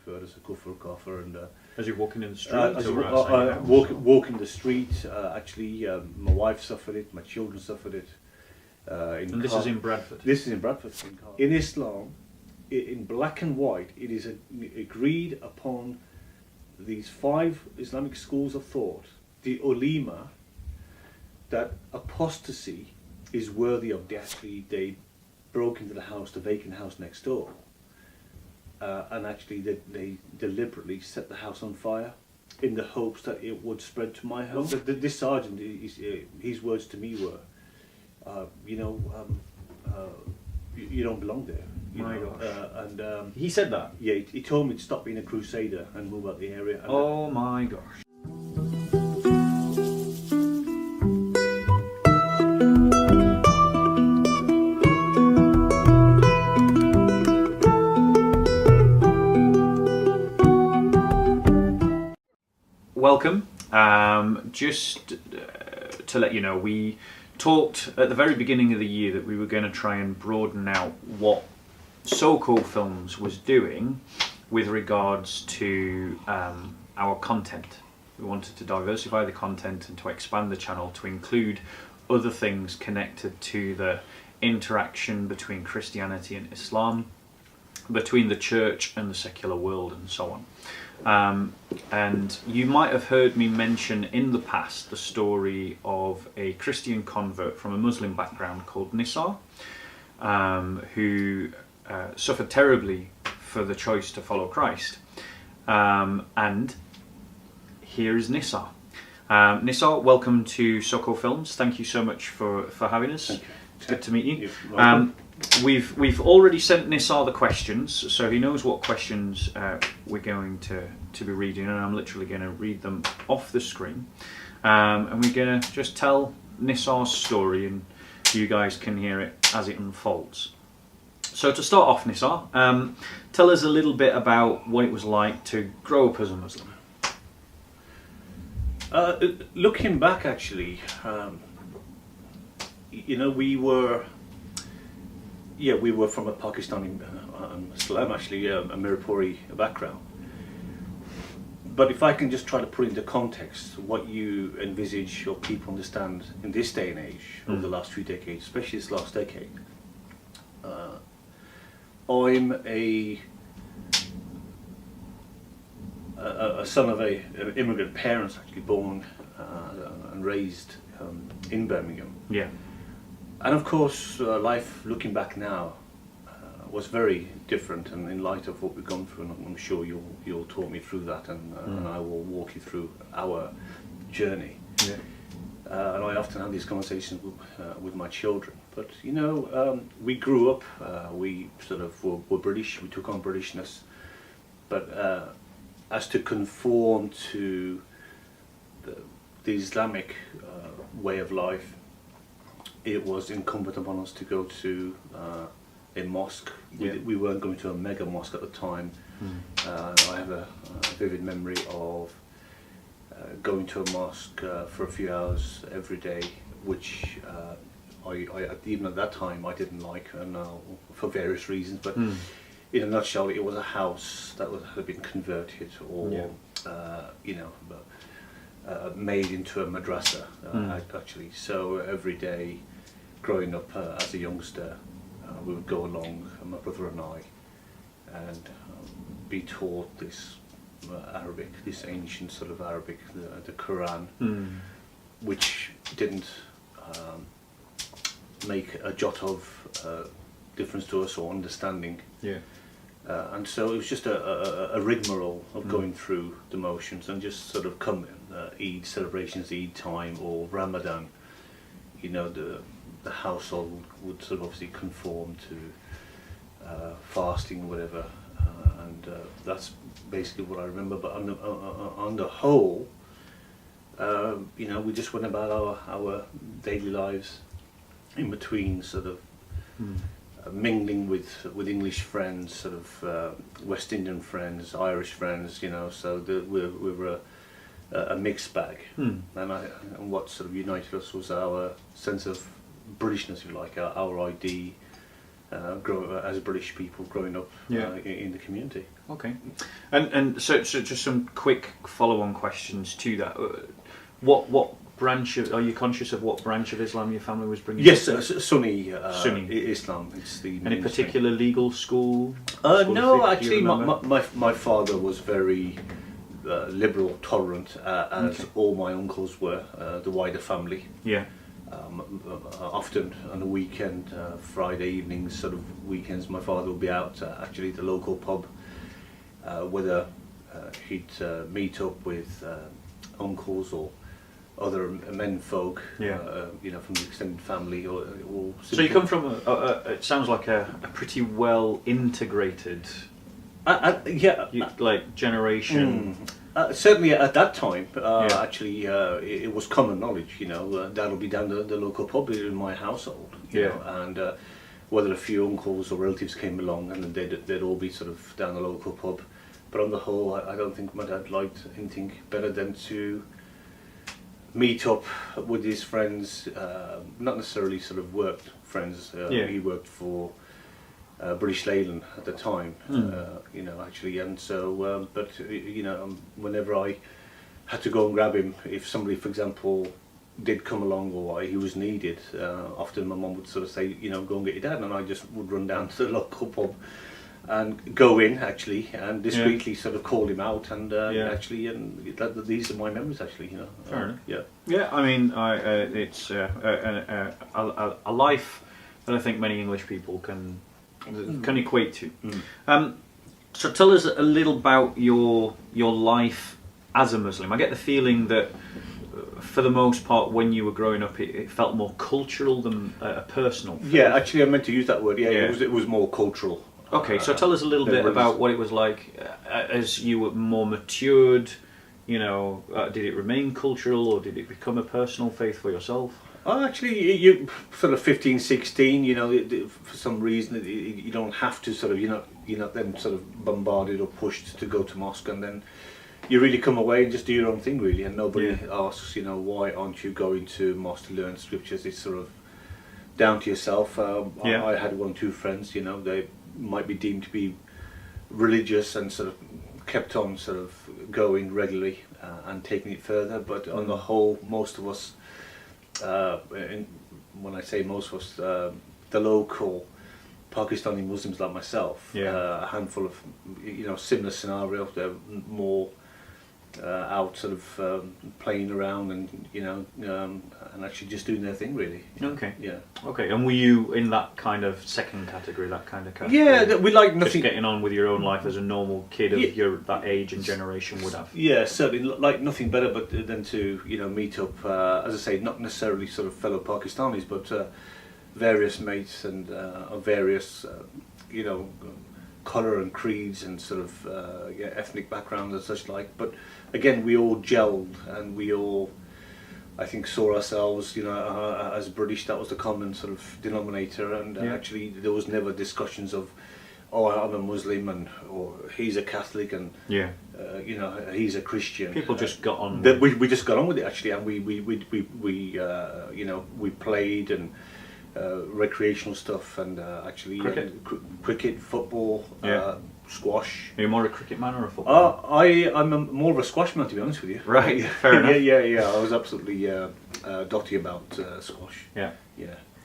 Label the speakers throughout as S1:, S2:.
S1: referred as a kufr kafir. And
S2: as you're walking in the street,
S1: walking the street. Actually, my wife suffered it. My children suffered it.
S2: And this is in Bradford.
S1: This is in Bradford. In Islam, in black and white, it is agreed upon these 5 Islamic schools of thought, the ulema, that apostasy is worthy of death. They broke into the vacant house next door, and actually they deliberately set the house on fire in the hopes that it would spread to my home. This sergeant, his words to me were, you don't belong there.
S2: My gosh.
S1: And
S2: he said that?
S1: Yeah, he told me to stop being a crusader and move out the area. And
S2: oh my gosh. Welcome. Just to let you know, we talked at the very beginning of the year that we were going to try and broaden out what So-Called Films was doing with regards to our content. We wanted to diversify the content and to expand the channel to include other things connected to the interaction between Christianity and Islam, between the church and the secular world, and so on. And you might have heard me mention in the past the story of a Christian convert from a Muslim background called Nissar, who suffered terribly for the choice to follow Christ. And here is Nissar. Nissar, welcome to So-Called Films. Thank you so much for having us.
S1: Thank you.
S2: It's good to meet you. We've already sent Nissar the questions, so he knows what questions we're going to be reading, and I'm literally going to read them off the screen. And we're going to just tell Nissar's story, and you guys can hear it as it unfolds. So to start off, Nissar, tell us a little bit about what it was like to grow up as a Muslim.
S1: Looking back, actually, we were from a Pakistani Muslim, actually, a Mirpuri background. But if I can just try to put into context what you envisage or people understand in this day and age, over the last few decades, especially this last decade, I'm a son of immigrant parents, actually born and raised in Birmingham.
S2: Yeah.
S1: And of course, life looking back now was very different, and in light of what we've gone through, and I'm sure you'll talk me through that, and I will walk you through our journey.
S2: Yeah.
S1: And I often have these conversations with my children. But we grew up, we sort of were British, we took on Britishness, but as to conform to the Islamic way of life, it was incumbent upon us to go to a mosque.
S2: Yeah.
S1: We weren't going to a mega mosque at the time. I have a vivid memory of going to a mosque for a few hours every day, which I even at that time I didn't like, and for various reasons. But in a nutshell, it was a house that had been converted, or made into a madrasa, actually. So every day, growing up as a youngster, we would go along, my brother and I, and be taught this Arabic, this ancient sort of Arabic, the Quran, which didn't make a jot of difference to us or understanding.
S2: Yeah.
S1: And so it was just a rigmarole of going through the motions, and just sort of come Eid celebrations, Eid time, or Ramadan, the household would sort of obviously conform to fasting or whatever, and that's basically what I remember. But on the whole, we just went about our daily lives in between, sort of mingling with English friends, sort of West Indian friends, Irish friends, so we were a mixed bag. And what sort of united us was our sense of Britishness, if you like, our ID, as British people growing up in the community.
S2: Okay, and so just some quick follow-on questions to that. What branch are you conscious of? What branch of Islam your family was bringing?
S1: Yes, Sunni Islam. It's the
S2: any particular legal school?
S1: No, actually, my father was very liberal, tolerant, as all my uncles were. The wider family.
S2: Yeah.
S1: Often on the weekend, Friday evenings, sort of weekends, my father would be out actually at the local pub, whether he'd meet up with uncles or other men folk, from the extended family, or
S2: so you come from it sounds like a pretty well integrated, like generation.
S1: Certainly at that time, actually, it was common knowledge. That'll be down the local pub in my household. You know, and whether a few uncles or relatives came along, and they'd all be sort of down the local pub. But on the whole, I don't think my dad liked anything better than to meet up with his friends, not necessarily sort of worked friends. He worked for British Leyland at the time, actually, and so, whenever I had to go and grab him, if somebody, for example, did come along or he was needed, often my mum would sort of say, go and get your dad, and I just would run down to the local pub and go in actually and discreetly sort of call him out and these are my memories actually.
S2: Fair enough. Yeah. I mean, it's a life that I think many English people can equate to. So tell us a little about your life as a Muslim. I get the feeling that for the most part when you were growing up it felt more cultural than a personal faith.
S1: Yeah, actually I meant to use that word. It was more cultural.
S2: Okay, so tell us a little bit about what it was like as you were more matured. Did it remain cultural or did it become a personal faith for yourself?
S1: Actually, you sort of 15, 16. For some reason, you don't have to sort of. You're not then sort of bombarded or pushed to go to mosque, and then you really come away and just do your own thing, really. And nobody asks, why aren't you going to mosque to learn scriptures? It's sort of down to yourself. I had 1 or 2 friends. They might be deemed to be religious and sort of kept on sort of going regularly and taking it further, but on the whole most of us, when I say most of us, the local Pakistani Muslims like myself, a handful of similar scenarios, they're more out sort of playing around and and actually just doing their thing really.
S2: Okay.
S1: Yeah.
S2: Okay, and were you in that kind of second category, that kind of category?
S1: Yeah, we like nothing.
S2: Just getting on with your own life as a normal kid of that age and generation would have.
S1: Yeah, certainly like nothing better but than to meet up, as I say, not necessarily sort of fellow Pakistanis, but various mates and of various colour and creeds and sort of ethnic backgrounds and such like. But again, we all gelled and we all, I think, saw ourselves, as British. That was the common sort of denominator, and actually there was never discussions of, oh, I'm a Muslim or he's a Catholic and he's a Christian.
S2: People just got on.
S1: We just got on with it actually, and we played and. Recreational stuff and actually cricket, football, squash.
S2: Are you more a cricket man or a football man?
S1: I'm more of a squash man, to be honest with you.
S2: Right, fair enough.
S1: Yeah. I was absolutely dotty about squash.
S2: Yeah.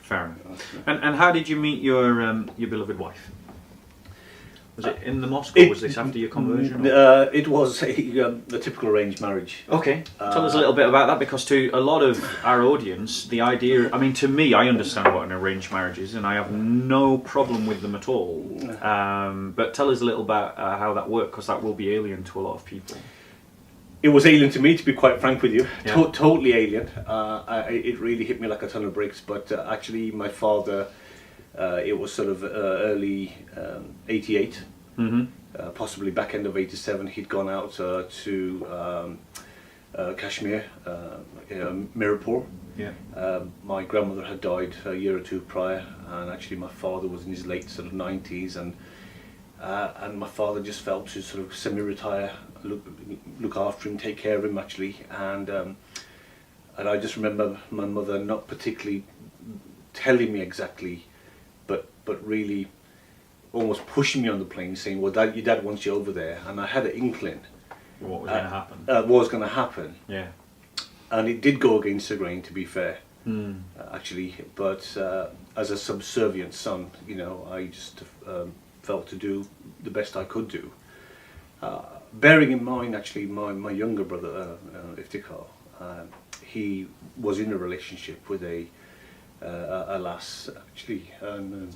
S2: Fair enough. And how did you meet your beloved wife? Was it in the mosque or was this after your conversion?
S1: It was a typical arranged marriage.
S2: Okay, tell us a little bit about that, because to a lot of our audience, the idea, I mean, to me, I understand what an arranged marriage is and I have no problem with them at all. But tell us a little about how that worked, because that will be alien to a lot of people.
S1: It was alien to me, to be quite frank with you. Totally alien. It really hit me like a ton of bricks, but actually my father... it was sort of early 88, possibly back end of 87. He'd gone out to Kashmir, Mirapur. My grandmother had died a year or 2 prior, and actually my father was in his late sort of 90s, and my father just felt to sort of semi-retire, look after him, take care of him actually, and I just remember my mother not particularly telling me exactly, but but really almost pushing me on the plane, saying, "Well, Dad, your dad wants you over there," and I had an inkling
S2: What was going to happen?
S1: what was going to happen,
S2: Yeah.
S1: and it did go against the grain, to be fair,
S2: Mm.
S1: actually. But as a subservient son, I just felt to do the best I could do. Bearing in mind, actually, my younger brother, Iftikhar, he was in a relationship with a lass, actually, and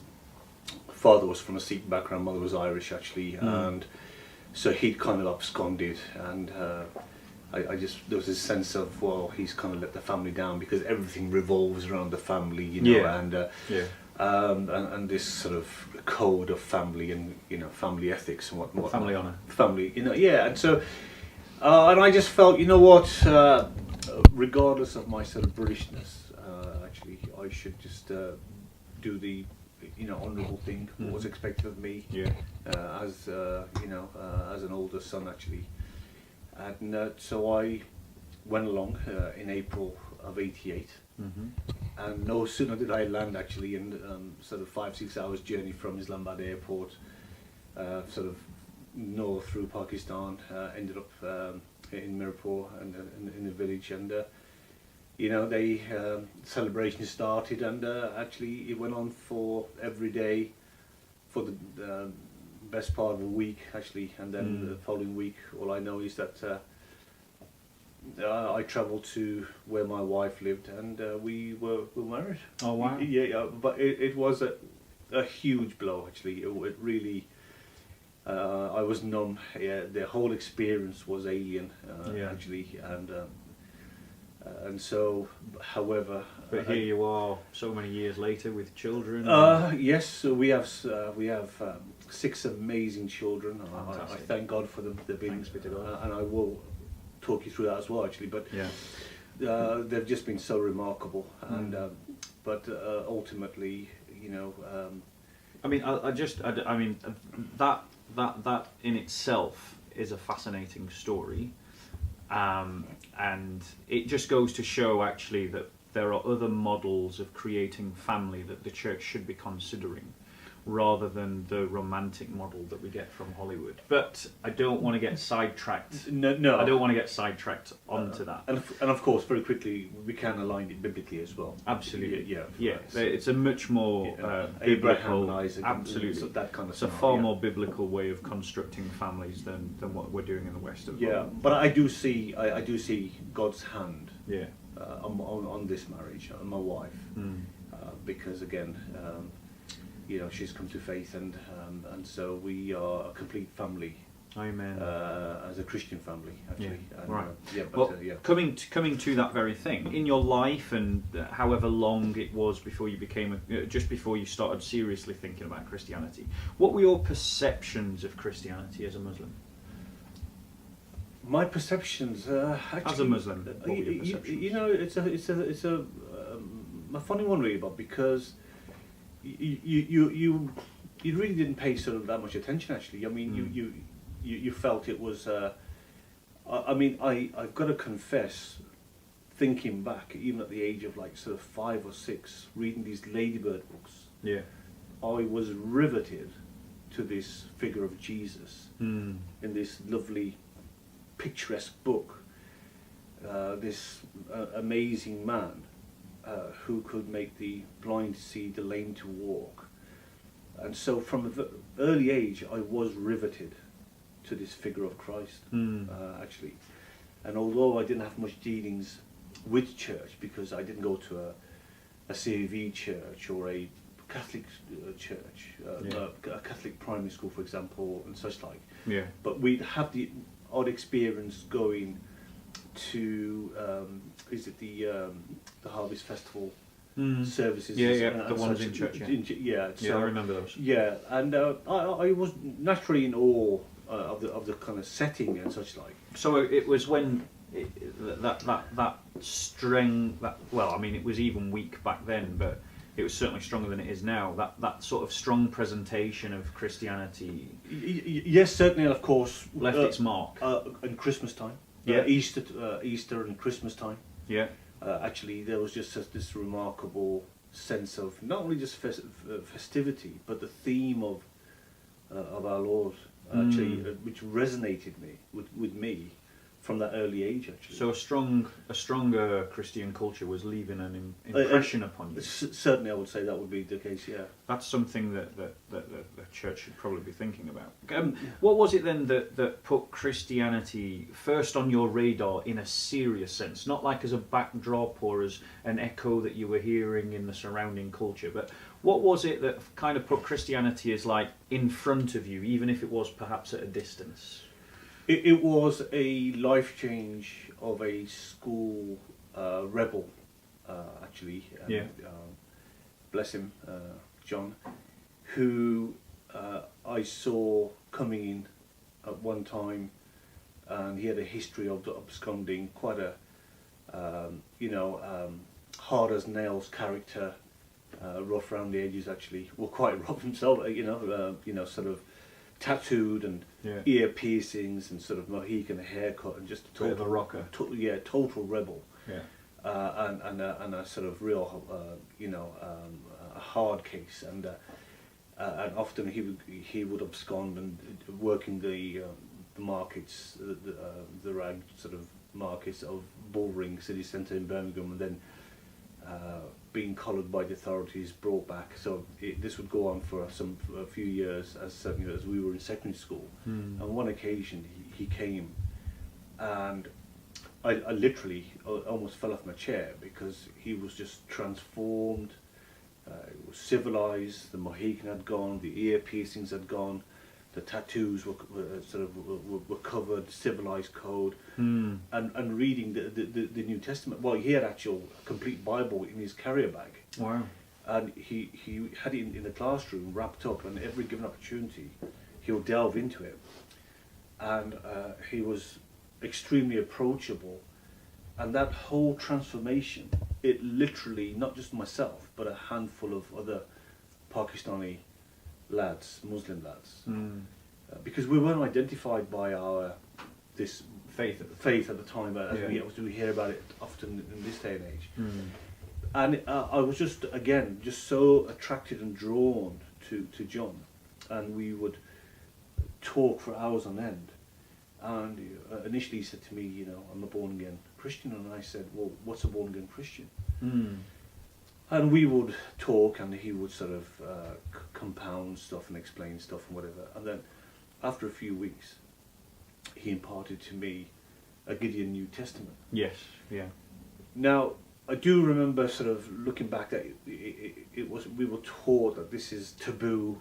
S1: father was from a Sikh background, mother was Irish, actually, and so he'd kind of absconded, and I just, there was this sense of, well, he's kind of let the family down because everything revolves around the family, and this sort of code of family and family ethics and what
S2: Family honour.
S1: Family, and so and I just felt, what, regardless of my sort of Britishness, actually I should just do the honourable thing, what was expected of me, as as an older son, actually, and so I went along in April of '88. And no sooner did I land, actually, in sort of 5-6 hours journey from Islamabad airport, sort of north through Pakistan, ended up in Mirpur and in the village, and they celebration started, and actually it went on for every day for the best part of a week, actually, and then the following week, all I know is that I travelled to where my wife lived, and we were married.
S2: Oh wow!
S1: Yeah, but it was a huge blow, actually. It really, I was numb. Yeah, the whole experience was alien, actually, and so, however.
S2: But here you are, so many years later, with children.
S1: Yes, so we have 6 amazing children. I thank God for them. They've been,
S2: Thanks be to God.
S1: And I will talk you through that as well, actually. But they've just been so remarkable, and but ultimately,
S2: I mean, I mean, that in itself is a fascinating story, and it just goes to show, actually, that there are other models of creating family that the church should be considering, rather than the romantic model that we get from Hollywood. But I don't want to get sidetracked.
S1: No.
S2: I don't want to get sidetracked onto that.
S1: And of course, very quickly, we can align it biblically as well.
S2: Absolutely.
S1: Yeah.
S2: It's a much more
S1: Abraham and
S2: biblical.
S1: Isaac,
S2: Absolutely.
S1: that kind of
S2: It's a
S1: stuff.
S2: far more biblical way of constructing families than what we're doing in the West as well.
S1: Yeah, but I do see God's hand.
S2: Yeah.
S1: On this marriage, on my wife, because again, she's come to faith, and so we are a complete family.
S2: Amen.
S1: As a Christian family, actually.
S2: Yeah.
S1: And,
S2: right. Coming to that very thing in your life, and however long it was before you became just before you started seriously thinking about Christianity, what were your perceptions of Christianity as a Muslim?
S1: My perceptions, actually,
S2: as a Muslim, what were your perceptions?
S1: it's a funny one, really, Bob, because you really didn't pay sort of that much attention, actually. I mean, you felt it was. I've got to confess, thinking back, even at the age of like sort of 5 or 6, reading these Ladybird books, I was riveted to this figure of Jesus in this lovely, picturesque book. This amazing man who could make the blind to see, the lame to walk, and so from an early age I was riveted to this figure of Christ, actually. And although I didn't have much dealings with church, because I didn't go to a CAV church or a Catholic church, a Catholic primary school, for example, and such like. Yeah. But we'd have the odd experience going to the Harvest Festival services.
S2: The ones in church.
S1: So,
S2: I remember those.
S1: Yeah, and I was naturally in awe of the kind of setting and such like.
S2: So it was when that string, it was even weak back then, but it was certainly stronger than it is now. That sort of strong presentation of Christianity.
S1: Yes, certainly, and of course
S2: left its mark.
S1: And Christmas time. Easter and Christmas time. Yeah. Actually, there was just this remarkable sense of not only just festivity, but the theme of our Lord, actually, which resonated with me from that early age, actually.
S2: So a stronger Christian culture was leaving an impression upon you.
S1: Certainly, I would say that would be the case. Yeah.
S2: That's something that the church should probably be thinking about. What was it then that put Christianity first on your radar in a serious sense, not like as a backdrop or as an echo that you were hearing in the surrounding culture, but what was it that kind of put Christianity as like in front of you, even if it was perhaps at a distance?
S1: It was a life change of a school rebel, actually. Bless him, John, who I saw coming in at one time, and he had a history of absconding, quite a, hard as nails character, rough around the edges, actually. Well, quite rough himself, sort of tattooed and ear piercings and sort of Mohican haircut and just a total,
S2: bit of a rocker.
S1: Total rebel.
S2: Yeah.
S1: And a sort of real, a hard case, and often he would abscond and work in the markets, the rag sort of markets of Bullring city centre in Birmingham, and then being collared by the authorities, brought back. So this would go on for a few years, as we were in secondary school. And on one occasion he came, and I literally almost fell off my chair, because he was just transformed. It was civilized. The Mohican had gone, the ear piercings had gone, the tattoos were covered, civilized code, and reading the New Testament. Well, he had actual complete Bible in his carrier bag.
S2: Wow.
S1: And he had it in the classroom wrapped up, and every given opportunity he would delve into it. And he was extremely approachable, and that whole transformation, it literally, not just myself, but a handful of other Pakistani lads, Muslim lads, because we weren't identified by this faith at the time, as we hear about it often in this day and age. And I was just so attracted and drawn to John, and we would talk for hours on end. And initially he said to me, I'm a born again Christian, and I said, well, what's a born again Christian? And we would talk, and he would sort of compound stuff and explain stuff and whatever. And then after a few weeks, he imparted to me a Gideon New Testament.
S2: Yes, yeah.
S1: Now, I do remember sort of looking back that we were taught that this is taboo,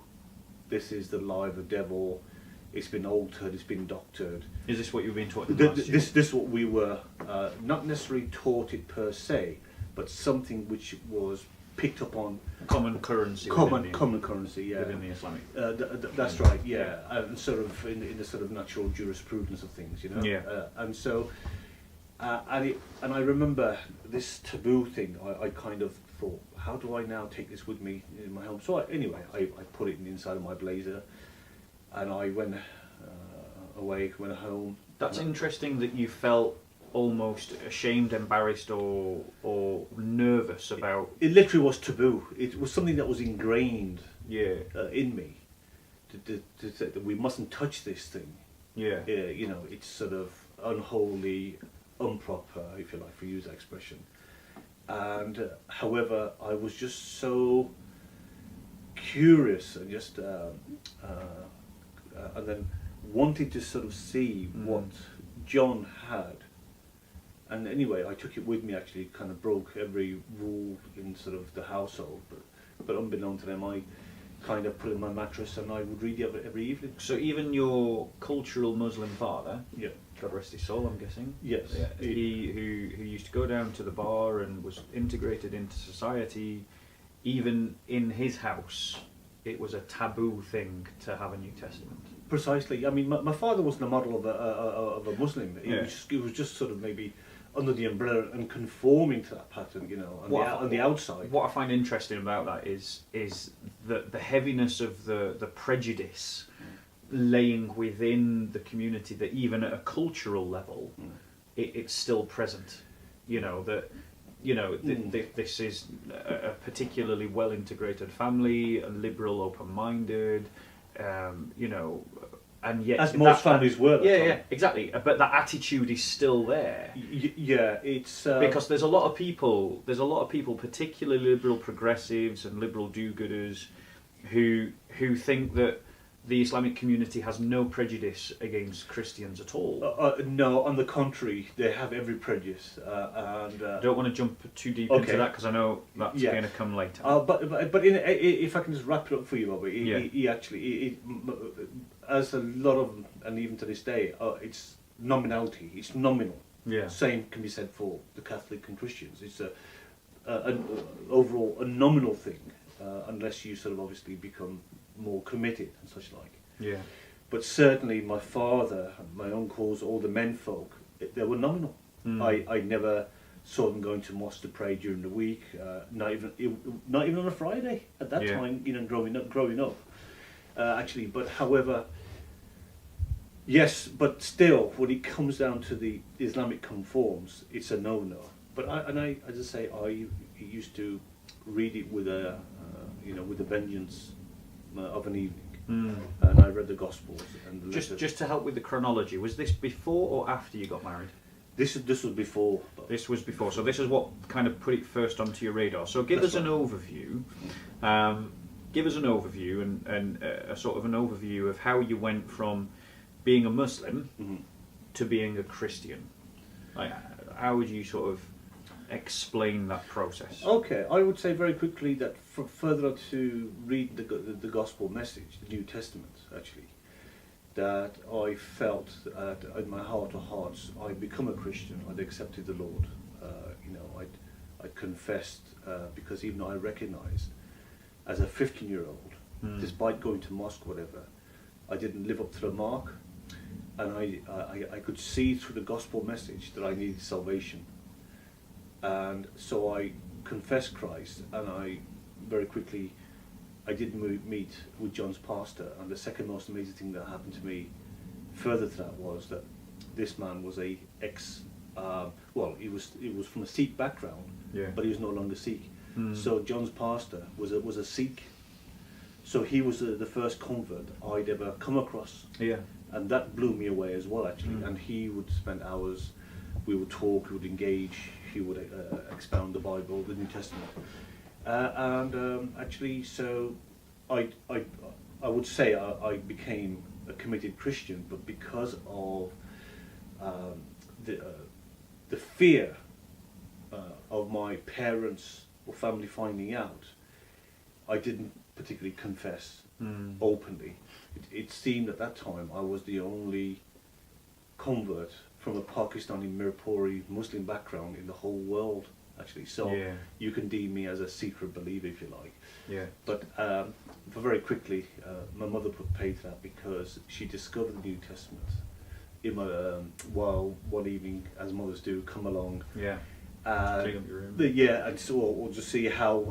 S1: this is the lie of the devil, it's been altered, it's been doctored.
S2: Is this what you've been taught?
S1: This is what we were, not necessarily taught it per se, but something which was picked up on.
S2: Common currency.
S1: Common currency, yeah.
S2: Within the Islamic.
S1: That's right, yeah. And sort of in the sort of natural jurisprudence of things,
S2: Yeah.
S1: And so, and I remember this taboo thing. I kind of thought, how do I now take this with me in my home? So I put it inside of my blazer, and I went away, went home.
S2: That's interesting that you felt almost ashamed, embarrassed, or nervous about.
S1: It literally was taboo. It was something that was ingrained in me to say that we mustn't touch this thing.
S2: Yeah.
S1: It's sort of unholy, improper, if you like, for use that expression. And however, I was just so curious and just and then wanted to sort of see what John had. And anyway, I took it with me, actually, kind of broke every rule in sort of the household, but unbeknown to them, I kind of put it in my mattress and I would read it every evening.
S2: So even your cultural Muslim father,
S1: yeah,
S2: God rest his soul, I'm guessing.
S1: Yes.
S2: Yeah, he who used to go down to the bar and was integrated into society, even in his house, it was a taboo thing to have a New Testament. Precisely.
S1: I mean, my father wasn't a model of a Muslim. He was just sort of maybe under the umbrella and conforming to that pattern, on the outside.
S2: What I find interesting about that is the heaviness of the prejudice laying within the community, that even at a cultural level, it's still present. That this is a particularly well integrated family, liberal, open minded, and yet
S1: as most families were.
S2: Yeah, exactly. But that attitude is still there.
S1: It's
S2: because there's a lot of people, particularly liberal progressives and liberal do-gooders, who think that the Islamic community has no prejudice against Christians at all.
S1: No, on the contrary, they have every prejudice. I
S2: don't want to jump too deep into that because I know that's going to come later.
S1: But if I can just wrap it up for you, Bobby, he actually, as a lot of, and even to this day, it's nominality. It's nominal.
S2: Yeah.
S1: Same can be said for the Catholic and Christians. It's overall a nominal thing, unless you sort of obviously become more committed and such like.
S2: Yeah.
S1: But certainly my father, my uncles, all the men folk, they were nominal. I never saw them going to mosque to pray during the week, not even on a Friday at that time, growing up. Actually, but however, yes, but still, when it comes down to the Islamic conforms, it's a no-no. But I used to read it with a vengeance of an evening, and I read the Gospels and the letters.
S2: Just to help with the chronology, was this before or after you got married?
S1: This was before.
S2: This was before, so this is what kind of put it first onto your radar. So give us an overview. Give us an overview and a sort of an overview of how you went from being a Muslim to being a Christian. Like, how would you sort of explain that process?
S1: Okay, I would say very quickly that further to read the gospel message, the New Testament, actually, that I felt that in my heart of hearts I'd become a Christian. I'd accepted the Lord. I'd confessed because even though I recognised as a 15-year-old, despite going to mosque, whatever, I didn't live up to the mark, and I could see through the gospel message that I needed salvation. And so I confessed Christ, and I did meet with John's pastor, and the second most amazing thing that happened to me further to that was that this man was he was from a Sikh background, but he was no longer Sikh. So John's pastor was a Sikh, so he was the first convert I'd ever come across, and that blew me away as well, actually. And he would spend hours, we would talk, we would engage, he would expound the Bible, the New Testament, actually, so I would say I became a committed Christian, but because of the fear of my parents or family finding out, I didn't particularly confess openly. It seemed at that time I was the only convert from a Pakistani Mirpuri Muslim background in the whole world, actually. So you can deem me as a secret believer, if you like.
S2: Yeah.
S1: But very quickly, my mother put pay to that because she discovered the New Testament in my, while one evening, as mothers do, come along.
S2: Yeah. Clean up your room.
S1: And so or just see how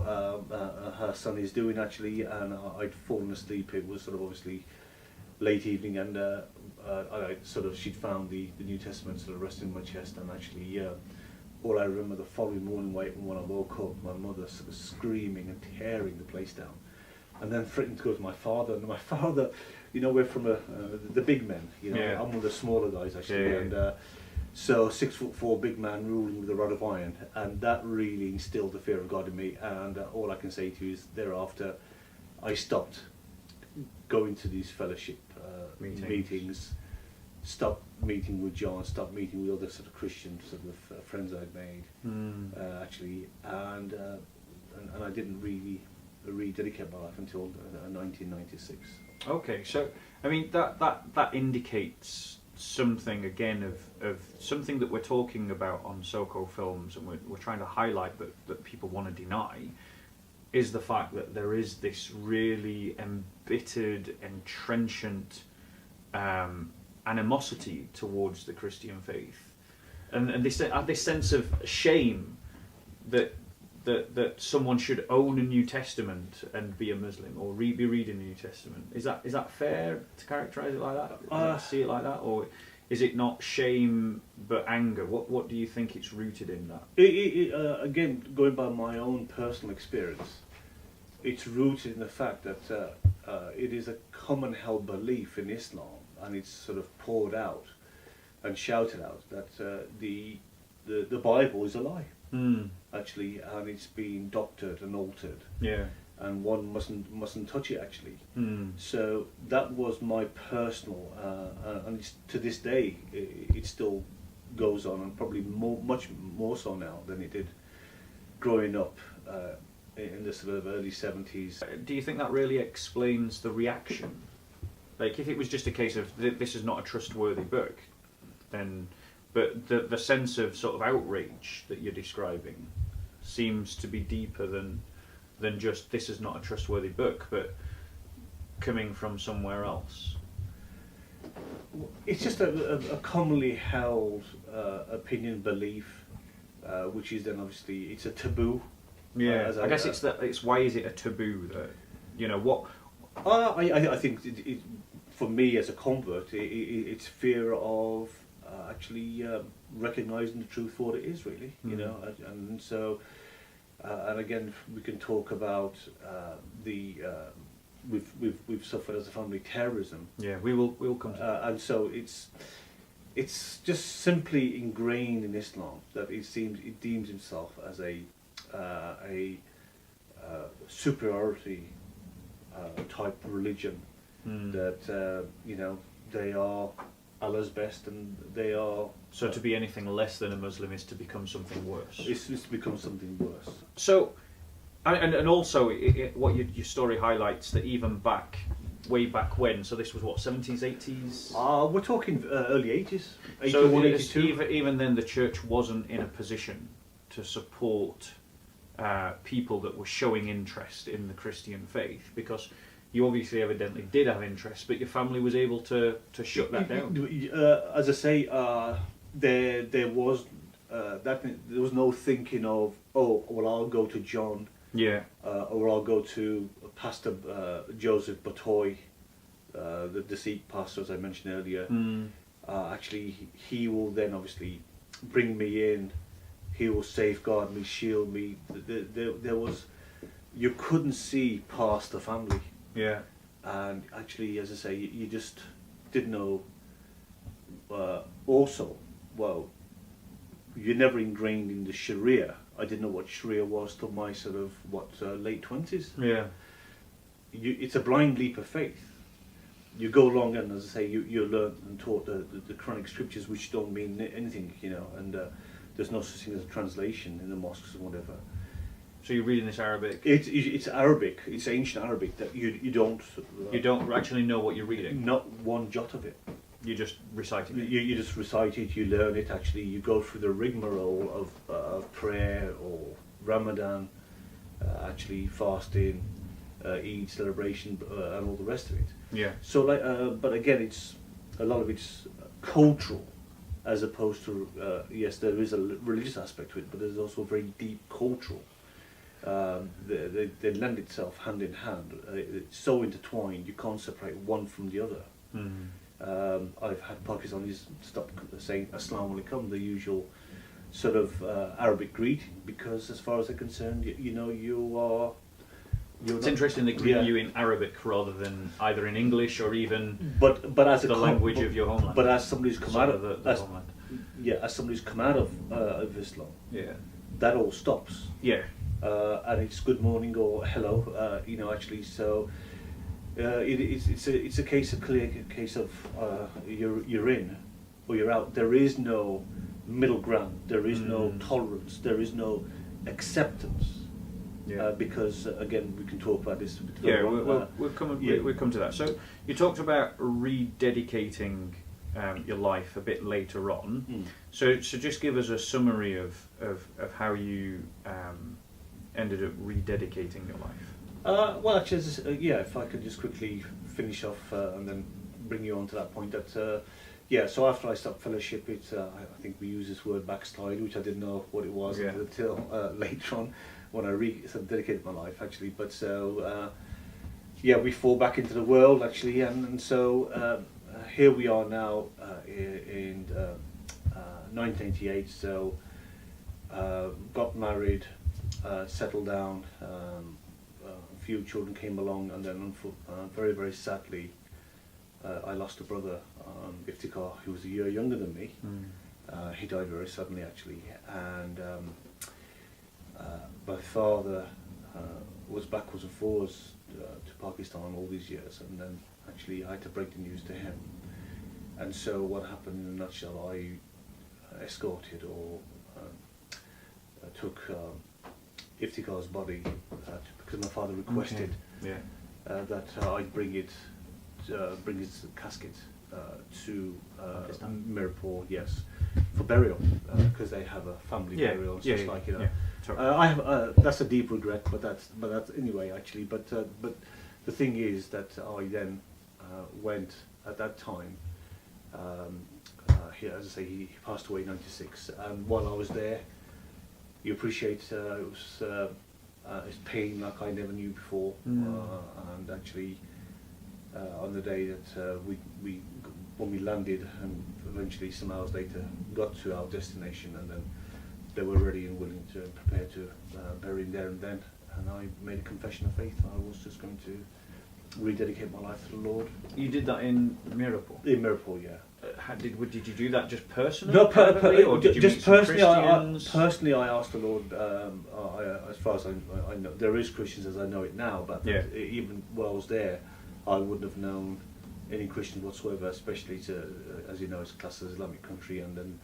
S1: her son is doing, actually. And I'd fallen asleep. It was sort of obviously late evening, and she'd found the New Testament sort of resting on my chest, and actually all I remember the following morning when I woke up, my mother sort of screaming and tearing the place down, and then threatening to go to my father. And my father, we're from the big men, I'm one of the smaller guys, actually, and so 6'4" big man ruling with a rod of iron, and that really instilled the fear of God in me. And all I can say to you is thereafter I stopped going to these fellowship meetings, stopped meeting with John, stopped meeting with other sort of Christian sort of friends I'd made, actually, and I didn't really rededicate my life until 1996.
S2: Okay, so I mean that indicates something again of something that we're talking about on SoCo Films, and we're trying to highlight that people want to deny, is the fact that there is this really embittered, entrenchant animosity towards the Christian faith, and this sense of shame that someone should own a New Testament and be a Muslim, or be reading the New Testament. Is that fair to characterise it like that? See it like that, or Is it not shame but anger? What do you think it's rooted in that?
S1: Again, going by my own personal experience, it's rooted in the fact that it is a common held belief in Islam, and it's sort of poured out and shouted out that the Bible is a lie, actually, and it's been doctored and altered.
S2: Yeah.
S1: And one mustn't touch it, actually. So that was my personal, and it's, to this day, it still goes on, and probably much more so now than it did growing up in the sort of early 70s.
S2: Do you think that really explains the reaction? Like, if it was just a case of this is not a trustworthy book, then, but the sense of sort of outrage that you're describing seems to be deeper than just this is not a trustworthy book, but coming from somewhere else.
S1: It's just a commonly held opinion, belief, which is then obviously it's a taboo.
S2: Yeah, I guess it's why is it a taboo that, you know, what?
S1: I think it, for me as a convert, it's fear of actually recognising the truth for what it is, really. You know, and so. And again, we can talk about we've suffered as a family terrorism.
S2: Yeah, we'll come to that.
S1: And so it's just simply ingrained in Islam that it deems himself as a superiority type religion, that you know, they are Allah's best, and they are.
S2: So to be anything less than a Muslim is to become something worse.
S1: It's to become something worse.
S2: So, and also, what your story highlights that even way back when. So this was what, 70s, 80s.
S1: We're talking early 80s. 81,
S2: so
S1: 82.
S2: Even then, the church wasn't in a position to support people that were showing interest in the Christian faith, because you obviously evidently did have interest, but your family was able to shut that down.
S1: As I say, there was no thinking of, oh, well, I'll go to John, or I'll go to Pastor Joseph Batoy, the Sikh pastor, as I mentioned earlier. Actually, he will then obviously bring me in. He will safeguard me, shield me. There was, you couldn't see past the family.
S2: Yeah.
S1: And actually, as I say, you just didn't know. Also, well, you're never ingrained in the Sharia. I didn't know what Sharia was till my sort of late 20s.
S2: Yeah.
S1: It's a blind leap of faith. You go along, and as I say, you learn and taught the Quranic scriptures, which don't mean anything, you know, and there's no such thing as a translation in the mosques or whatever.
S2: So you're reading this Arabic?
S1: It's Arabic. It's ancient Arabic that you don't.
S2: You don't actually know what you're reading.
S1: Not one jot of it.
S2: You're just reciting it.
S1: You just recite it. You learn it. Actually, you go through the rigmarole of prayer or Ramadan, actually fasting, Eid celebration, and all the rest of it.
S2: Yeah.
S1: So but again, it's a lot of it's cultural, as opposed to yes, there is a religious aspect to it, but there's also a very deep cultural. They lend itself hand in hand. It's so intertwined, you can't separate one from the other. I've had Pakistanis stop saying Assalamu alaikum, the usual sort of Arabic greeting, because as far as they're concerned, you know, you're
S2: it's interesting they greet you in Arabic rather than either in English or even
S1: but as
S2: the language of your homeland.
S1: But as somebody who's come out of
S2: the homeland.
S1: as somebody who's come out of Islam, that all stops.
S2: Yeah.
S1: And it's good morning or hello, you know, actually. So it's a clear case of you're in or you're out. There is no middle ground. There is no tolerance. There is no acceptance. Yeah. Because again, we can talk about this.
S2: Yeah, we'll come to that. So you talked about rededicating your life a bit later on. So just give us a summary of how you ended up rededicating your life.
S1: Well, actually, if I could just quickly finish off and then bring you on to that point. That so after I stopped fellowship, I think we use this word backslide, which I didn't know what it was until later on when I dedicated my life, actually. But so we fall back into the world, actually, and so here we are now 1988, so got married, settled down, a few children came along, and then very, very sadly, I lost a brother, Iftikhar, who was a year younger than me. He died very suddenly, actually, and my father was backwards and forwards to Pakistan all these years, and then actually I had to break the news to him. And so what happened in a nutshell, I escorted or took Iftikhar's body because my father requested that I'd bring his casket to Mirpur, yes, for burial, because they have a family burial and such like, you know. I have that's a deep regret, but that's anyway actually. But the thing is that I then went at that time. As I say, he passed away in '96, and while I was there, you appreciate it was his pain like I never knew before, and actually on the day that when we landed and eventually some hours later got to our destination, and then they were ready and willing to prepare to bury him there and then, and I made a confession of faith. I was just going to rededicate my life to the Lord.
S2: You did that in Mirpur?
S1: In Mirpur, yeah.
S2: Did you do that just personally?
S1: No,
S2: or did you
S1: just
S2: meet some
S1: personally.
S2: Christians?
S1: I asked the Lord. As far as I know, there is Christians as I know it now, but even while I was there, I wouldn't have known any Christians whatsoever. Especially as you know, it's classed as Islamic country, and then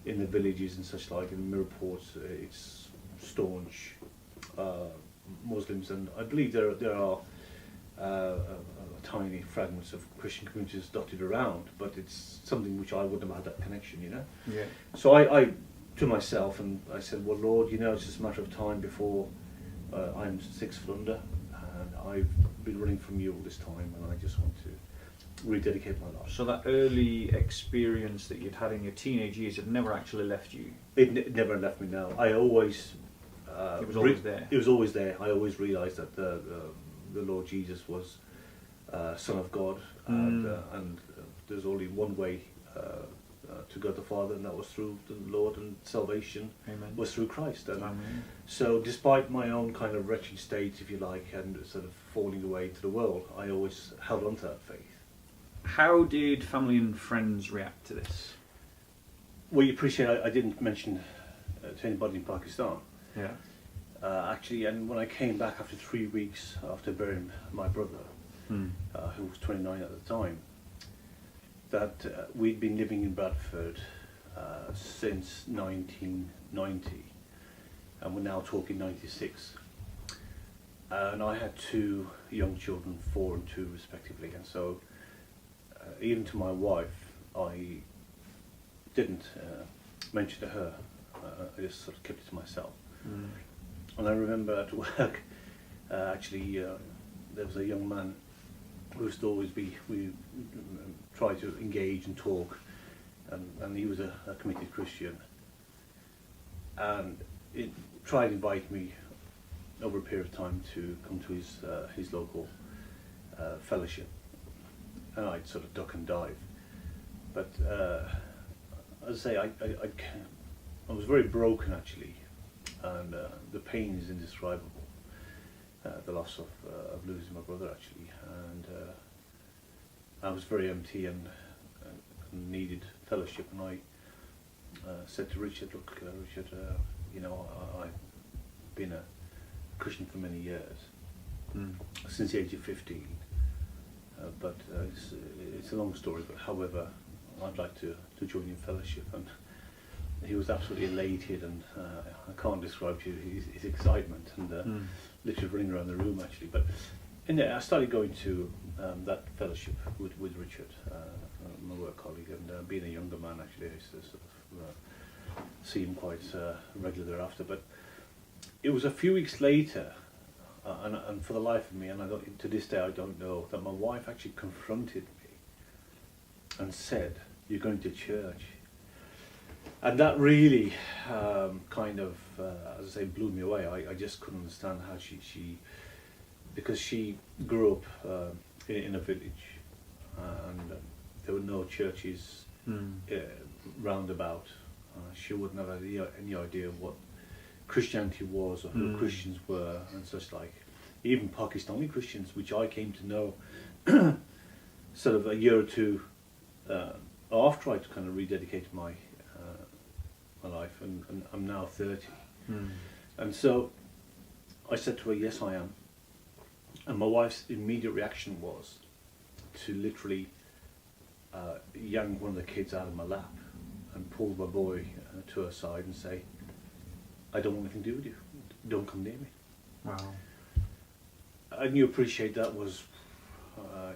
S1: in the villages and such like in Mirpur, it's staunch Muslims, and I believe there are tiny fragments of Christian communities dotted around, but it's something which I wouldn't have had that connection, you know.
S2: Yeah.
S1: So I to myself, and I said, well, Lord, you know, it's just a matter of time before I'm 6 foot under, and I've been running from you all this time, and I just want to rededicate my life.
S2: So that early experience that you'd had in your teenage years had never actually left you?
S1: It never left me, no. I always...
S2: it was always there?
S1: It was always there. I always realised that the Lord Jesus was Son of God, and there's only one way to God the Father, and that was through the Lord, and salvation was through Christ. And so despite my own kind of wretched state, if you like, and sort of falling away to the world, I always held on to that faith.
S2: How did family and friends react to this?
S1: Well, you appreciate I didn't mention to anybody in Pakistan.
S2: Yeah.
S1: Actually, and when I came back after 3 weeks after burying my brother, who was 29 at the time, that we'd been living in Bradford since 1990, and we're now talking 96. And I had 2 young children, 4 and 2 respectively, and so even to my wife, I didn't mention to her. I just sort of kept it to myself. And I remember at work, actually, there was a young man who used to always we try to engage and talk, and he was a committed Christian, and it tried to invite me over a period of time to come to his local fellowship, and I'd sort of duck and dive. But as I say, I was very broken actually, and the pain is indescribable. The loss of losing my brother actually, and I was very empty and needed fellowship. And I said to Richard, "Look, Richard, you know, I've been a Christian for many years, since the age of 15. But it's a long story. But however, I'd like to join in fellowship." And he was absolutely elated, and I can't describe to you his excitement, and literally running around the room actually. But I started going to that fellowship with Richard, my work colleague, and being a younger man actually, I used to sort of see him quite regularly thereafter. But it was a few weeks later, and for the life of me, and to this day I don't know, that my wife actually confronted me and said, "You're going to church." And that really kind of, as I say, blew me away. I just couldn't understand how she because she grew up in a village, and there were no churches round about, She wouldn't have any idea what Christianity was or who Christians were and such like. Even Pakistani Christians, which I came to know sort of a year or two after I'd kind of rededicated my life, and I'm now 30. And so I said to her, yes, I am. And my wife's immediate reaction was to literally yank one of the kids out of my lap and pull my boy to her side and say, I don't want anything to do with you. Don't come near me.
S2: Wow.
S1: And you appreciate that was,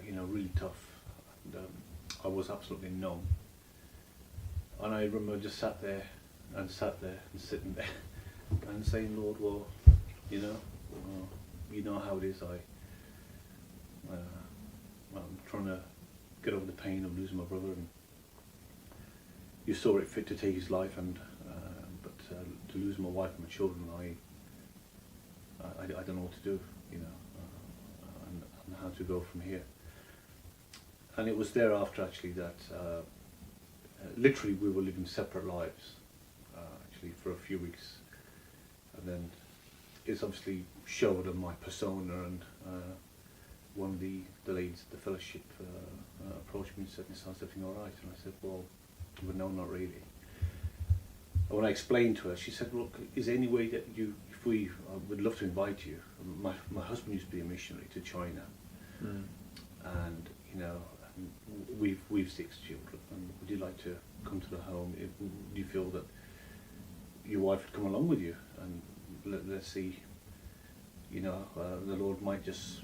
S1: really tough. And, I was absolutely numb. And I remember just sat there and sitting there and saying, Lord, well, you know how it is. I'm trying to get over the pain of losing my brother, and you saw it fit to take his life, and but to lose my wife and my children, I don't know what to do, and how to go from here. And it was thereafter actually that literally we were living separate lives actually for a few weeks, and then it's obviously showed on my persona, and one of the ladies at the fellowship approached me and said, Nissar, is everything alright? And I said, well, no, not really. And when I explained to her, she said, look, is there any way that I would love to invite you. My husband used to be a missionary to China, and we've 6 children, and would you like to come to the home? Do you feel that your wife would come along with you, and let's see, the Lord might just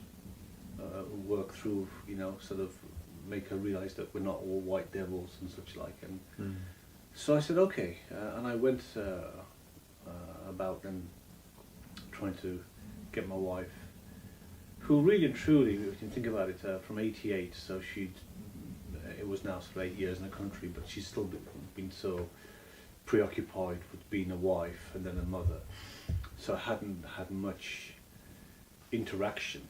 S1: work through, sort of make her realise that we're not all white devils and such like. And so I said okay, and I went about then trying to get my wife, who really and truly, if you can think about it, from 88, so it was now sort of 8 years in the country, but she's still been so preoccupied with being a wife and then a mother, so I hadn't had much interaction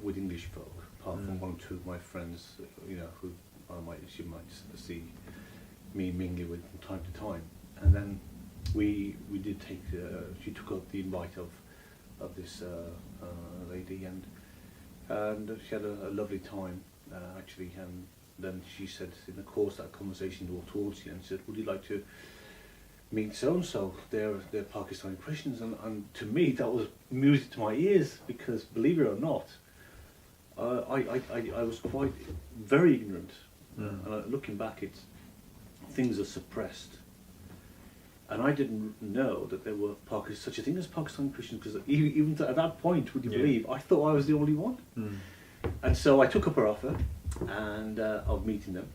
S1: with English folk, apart from one or two of my friends, who she might see me mingling with from time to time. And then we did take, she took up the invite of this lady, and she had a lovely time actually. And then she said, in the course of that conversation towards the end, she said, would you like to meet so-and-so? They're Pakistani Christians. And to me that was music to my ears, because believe it or not, I was quite very ignorant. And looking back, things are suppressed, and I didn't know that there were such a thing as Pakistani Christians, because even at that point, would you believe, I thought I was the only one. And so I took up her offer and of meeting them,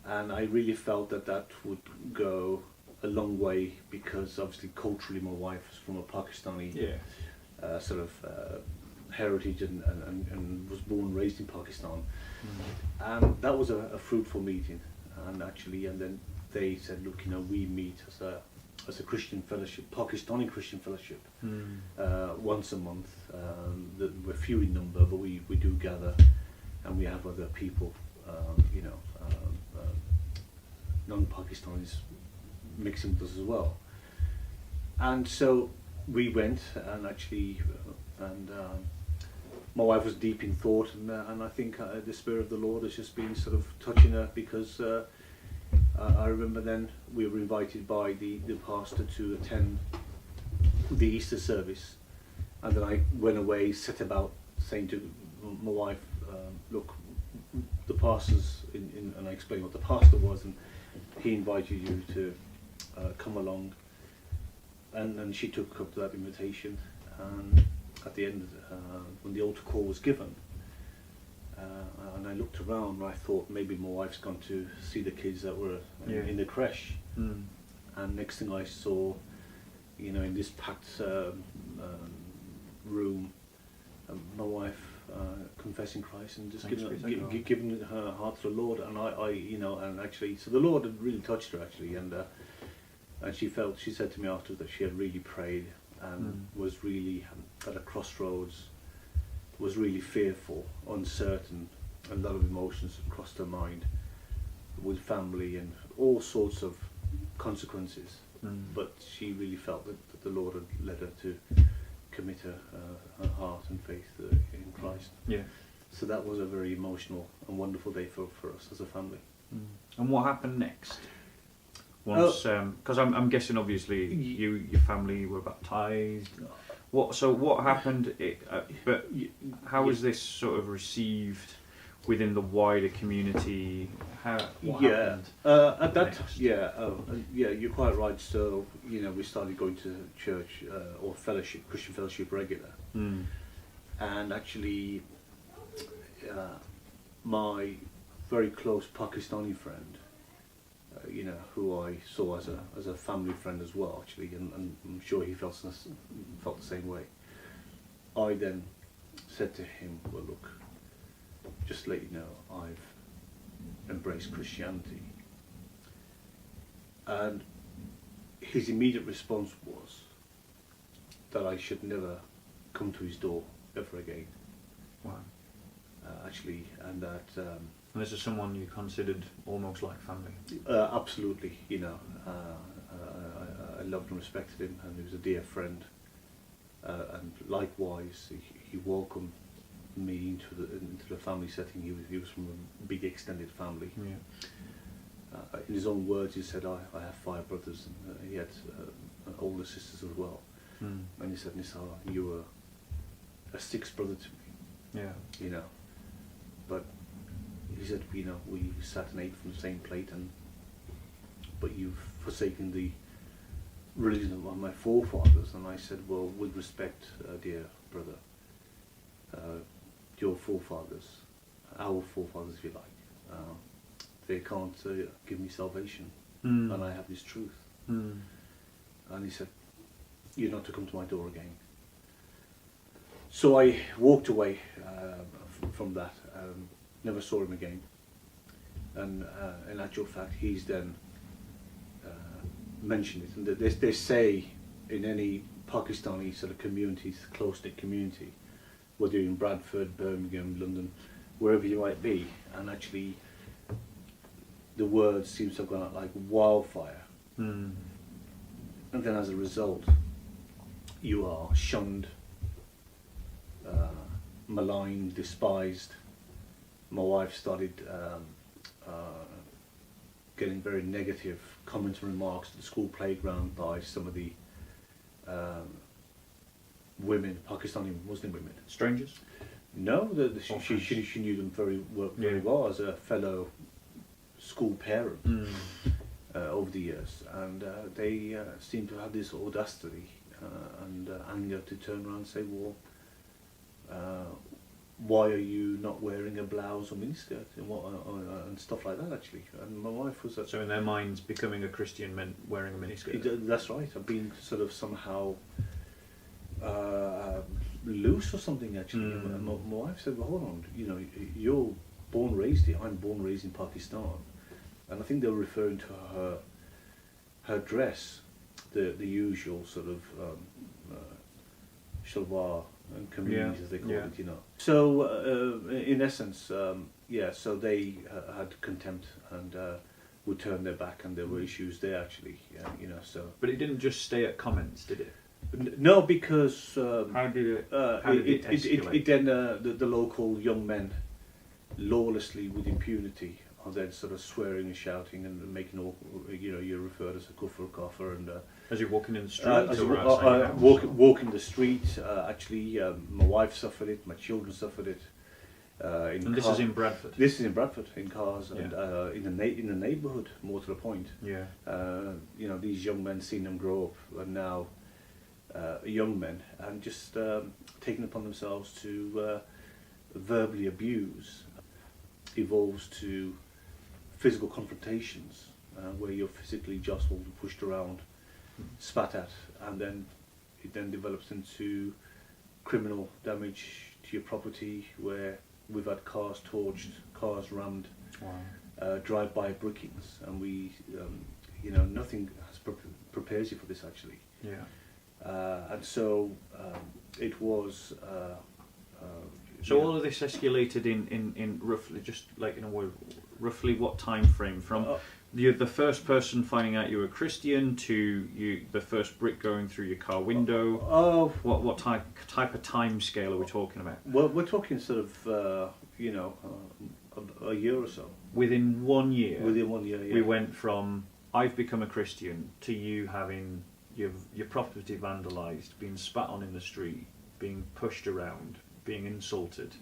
S1: and I really felt that would go a long way, because obviously culturally my wife is from a Pakistani sort of heritage, and was born and raised in Pakistan. And that was a fruitful meeting, and then they said, look, we meet as a Christian fellowship, Pakistani Christian fellowship, once a month. We're few in number, but we do gather, and we have other people, non-Pakistanis mixing with us as well. And so we went, and actually, my wife was deep in thought, and I think the Spirit of the Lord has just been sort of touching her, because I remember then we were invited by the pastor to attend the Easter service, and then I went away, set about saying to my wife, look, the pastor's and I explained what the pastor was, and he invited you to come along, and she took up that invitation. And at the end, when the altar call was given, and I looked around, and I thought maybe my wife's gone to see the kids that were in the creche. And next thing I saw, in this packed room, my wife confessing Christ and just giving her heart to the Lord. And and actually, so the Lord had really touched her actually, and she said to me after that she had really prayed, and was really at a crossroads, was really fearful, uncertain, a lot of emotions crossed her mind, with family and all sorts of consequences. But she really felt that the Lord had led her to commit her heart and faith in Christ.
S2: Yeah.
S1: So that was a very emotional and wonderful day for us as a family.
S2: And what happened next? Once, because I'm guessing obviously your family were baptised. What happened? But how was this sort of received within the wider community? What happened?
S1: At that you're quite right. So we started going to church or fellowship, Christian fellowship regular, and actually, my very close Pakistani friend, who I saw as a family friend as well, actually, and I'm sure he felt the same way. I then said to him, "Well, look, just to let you know, I've embraced Christianity." And his immediate response was that I should never come to his door ever again.
S2: Wow.
S1: Actually, and that.
S2: And this is someone you considered almost like family.
S1: Absolutely, I loved and respected him, and he was a dear friend. And likewise, he welcomed me into the family setting. He was from a big extended family.
S2: Yeah.
S1: In his own words, he said, "I have 5 brothers," and he had older sisters as well. And he said, "Nissar, you were a 6th brother to me."
S2: Yeah.
S1: But he said, we sat and ate from the same plate, but you've forsaken the religion of my forefathers. And I said, "Well, with respect, dear brother, your forefathers, our forefathers, if you like, they can't give me salvation, and I have this truth." And he said, "You're not to come to my door again." So I walked away from that, never saw him again. And in actual fact, he's then mentioned it. And they say in any Pakistani sort of community, close-knit community, whether you're in Bradford, Birmingham, London, wherever you might be, and actually the word seems to have gone out like wildfire. And then as a result, you are shunned, maligned, despised. My wife started getting very negative comments and remarks at the school playground by some of the women, Pakistani Muslim women.
S2: Strangers?
S1: No, she knew them very well as a fellow school parent over the years, and they seem to have this audacity and anger to turn around and say, "Well, why are you not wearing a blouse or miniskirt?" and stuff like that, actually. And my wife was...
S2: So in their minds, becoming a Christian meant wearing a miniskirt?
S1: That's right. I've been sort of somehow loose or something, actually. And my wife said, "Well, hold on, you're born, raised here. I'm born, raised in Pakistan." And I think they were referring to her dress, the usual sort of shalwar and kameez, as they call it, So in essence, so they had contempt and would turn their back, and there were issues there, actually, so.
S2: But it didn't just stay at comments, did it?
S1: No, because
S2: how did it escalate?
S1: It then the local young men, lawlessly with impunity, are then sort of swearing and shouting and making all, you're referred as a kufr, and
S2: as you're walking in the street, or outside
S1: walking the street. Actually, my wife suffered it, my children suffered it.
S2: And this is in Bradford.
S1: This is in Bradford, in cars, and in the neighbourhood. More to the point.
S2: Yeah.
S1: These young men, seeing them grow up, and now young men, and just taking upon themselves to verbally abuse, evolves to physical confrontations, where you're physically jostled and pushed around, spat at, and then it then develops into criminal damage to your property, where we've had cars torched, cars rammed, drive-by brickings, and we, nothing prepares you for this, actually.
S2: Yeah.
S1: And so it was.
S2: So all of this escalated in roughly, just like in a word, roughly what time frame from you're the first person finding out you were Christian to the first brick going through your car window.
S1: Oh,
S2: What type of time scale are we talking about?
S1: well, we're talking sort of a year or so.
S2: Within 1 year.
S1: Within 1 year, yeah.
S2: We went from I've become a Christian to you having your property vandalised, being spat on in the street, being pushed around, being insulted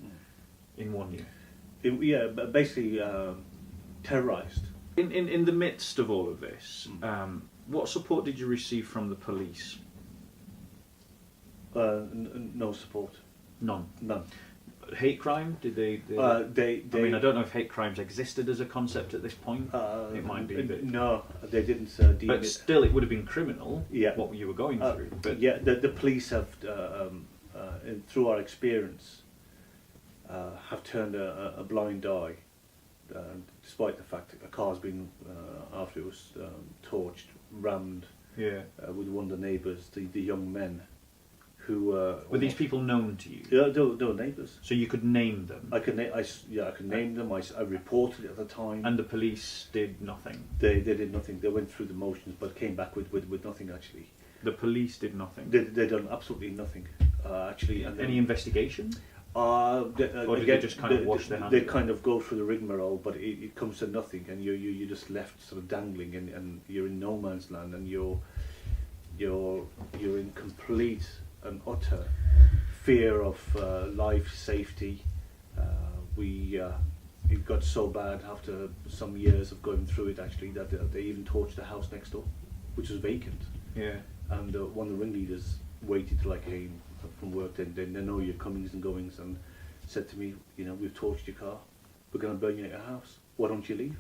S2: in 1 year.
S1: But basically terrorised.
S2: In the midst of all of this, what support did you receive from the police?
S1: No support.
S2: None.
S1: None.
S2: Hate crime? Did they? I mean, I don't know if hate crimes existed as a concept at this point. It might be. But
S1: no, they didn't deem
S2: but
S1: it.
S2: still, it would have been criminal.
S1: Yeah.
S2: What you were going through. But
S1: yeah, the police have, through our experience, have turned a blind eye, despite the fact that a car's been, after it was torched, rammed
S2: yeah.
S1: with one of the neighbours, the young men, who
S2: were these people known to you?
S1: Yeah, they were neighbours.
S2: So you could name them.
S1: I could name them. I reported it at the time.
S2: And the police did nothing.
S1: They did nothing. They went through the motions, but came back with nothing actually.
S2: The police did nothing.
S1: They done absolutely nothing actually. And
S2: any investigation?
S1: Or did
S2: they just kind of wash their hands?
S1: They kind of go through the rigmarole, but it comes to nothing, and you're just left sort of dangling, and you're in no man's land, and you're in complete and utter fear of life, safety. It got so bad after some years of going through it actually that they even torched the house next door, which was vacant.
S2: Yeah.
S1: And one of the ringleaders waited till I came from work. They know your comings and goings, and said to me, we've torched your car. We're going to burn you at your house. Why don't you leave?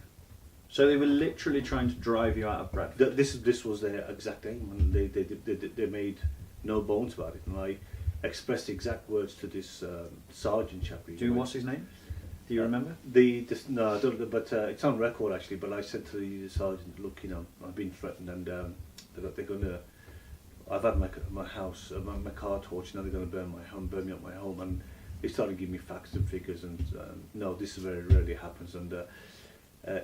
S2: So they were literally trying to drive you out of Bradford.
S1: This was their exact aim, and they made no bones about it. And I expressed the exact words to this sergeant chap.
S2: What's his name? Do you remember?
S1: No, I don't. But it's on record actually. But I said to the sergeant, look, I've been threatened, and they're going to. I've had my house, my car torched. Now they're going to burn me up my home. And they started giving me facts and figures. And no, this very rarely happens. And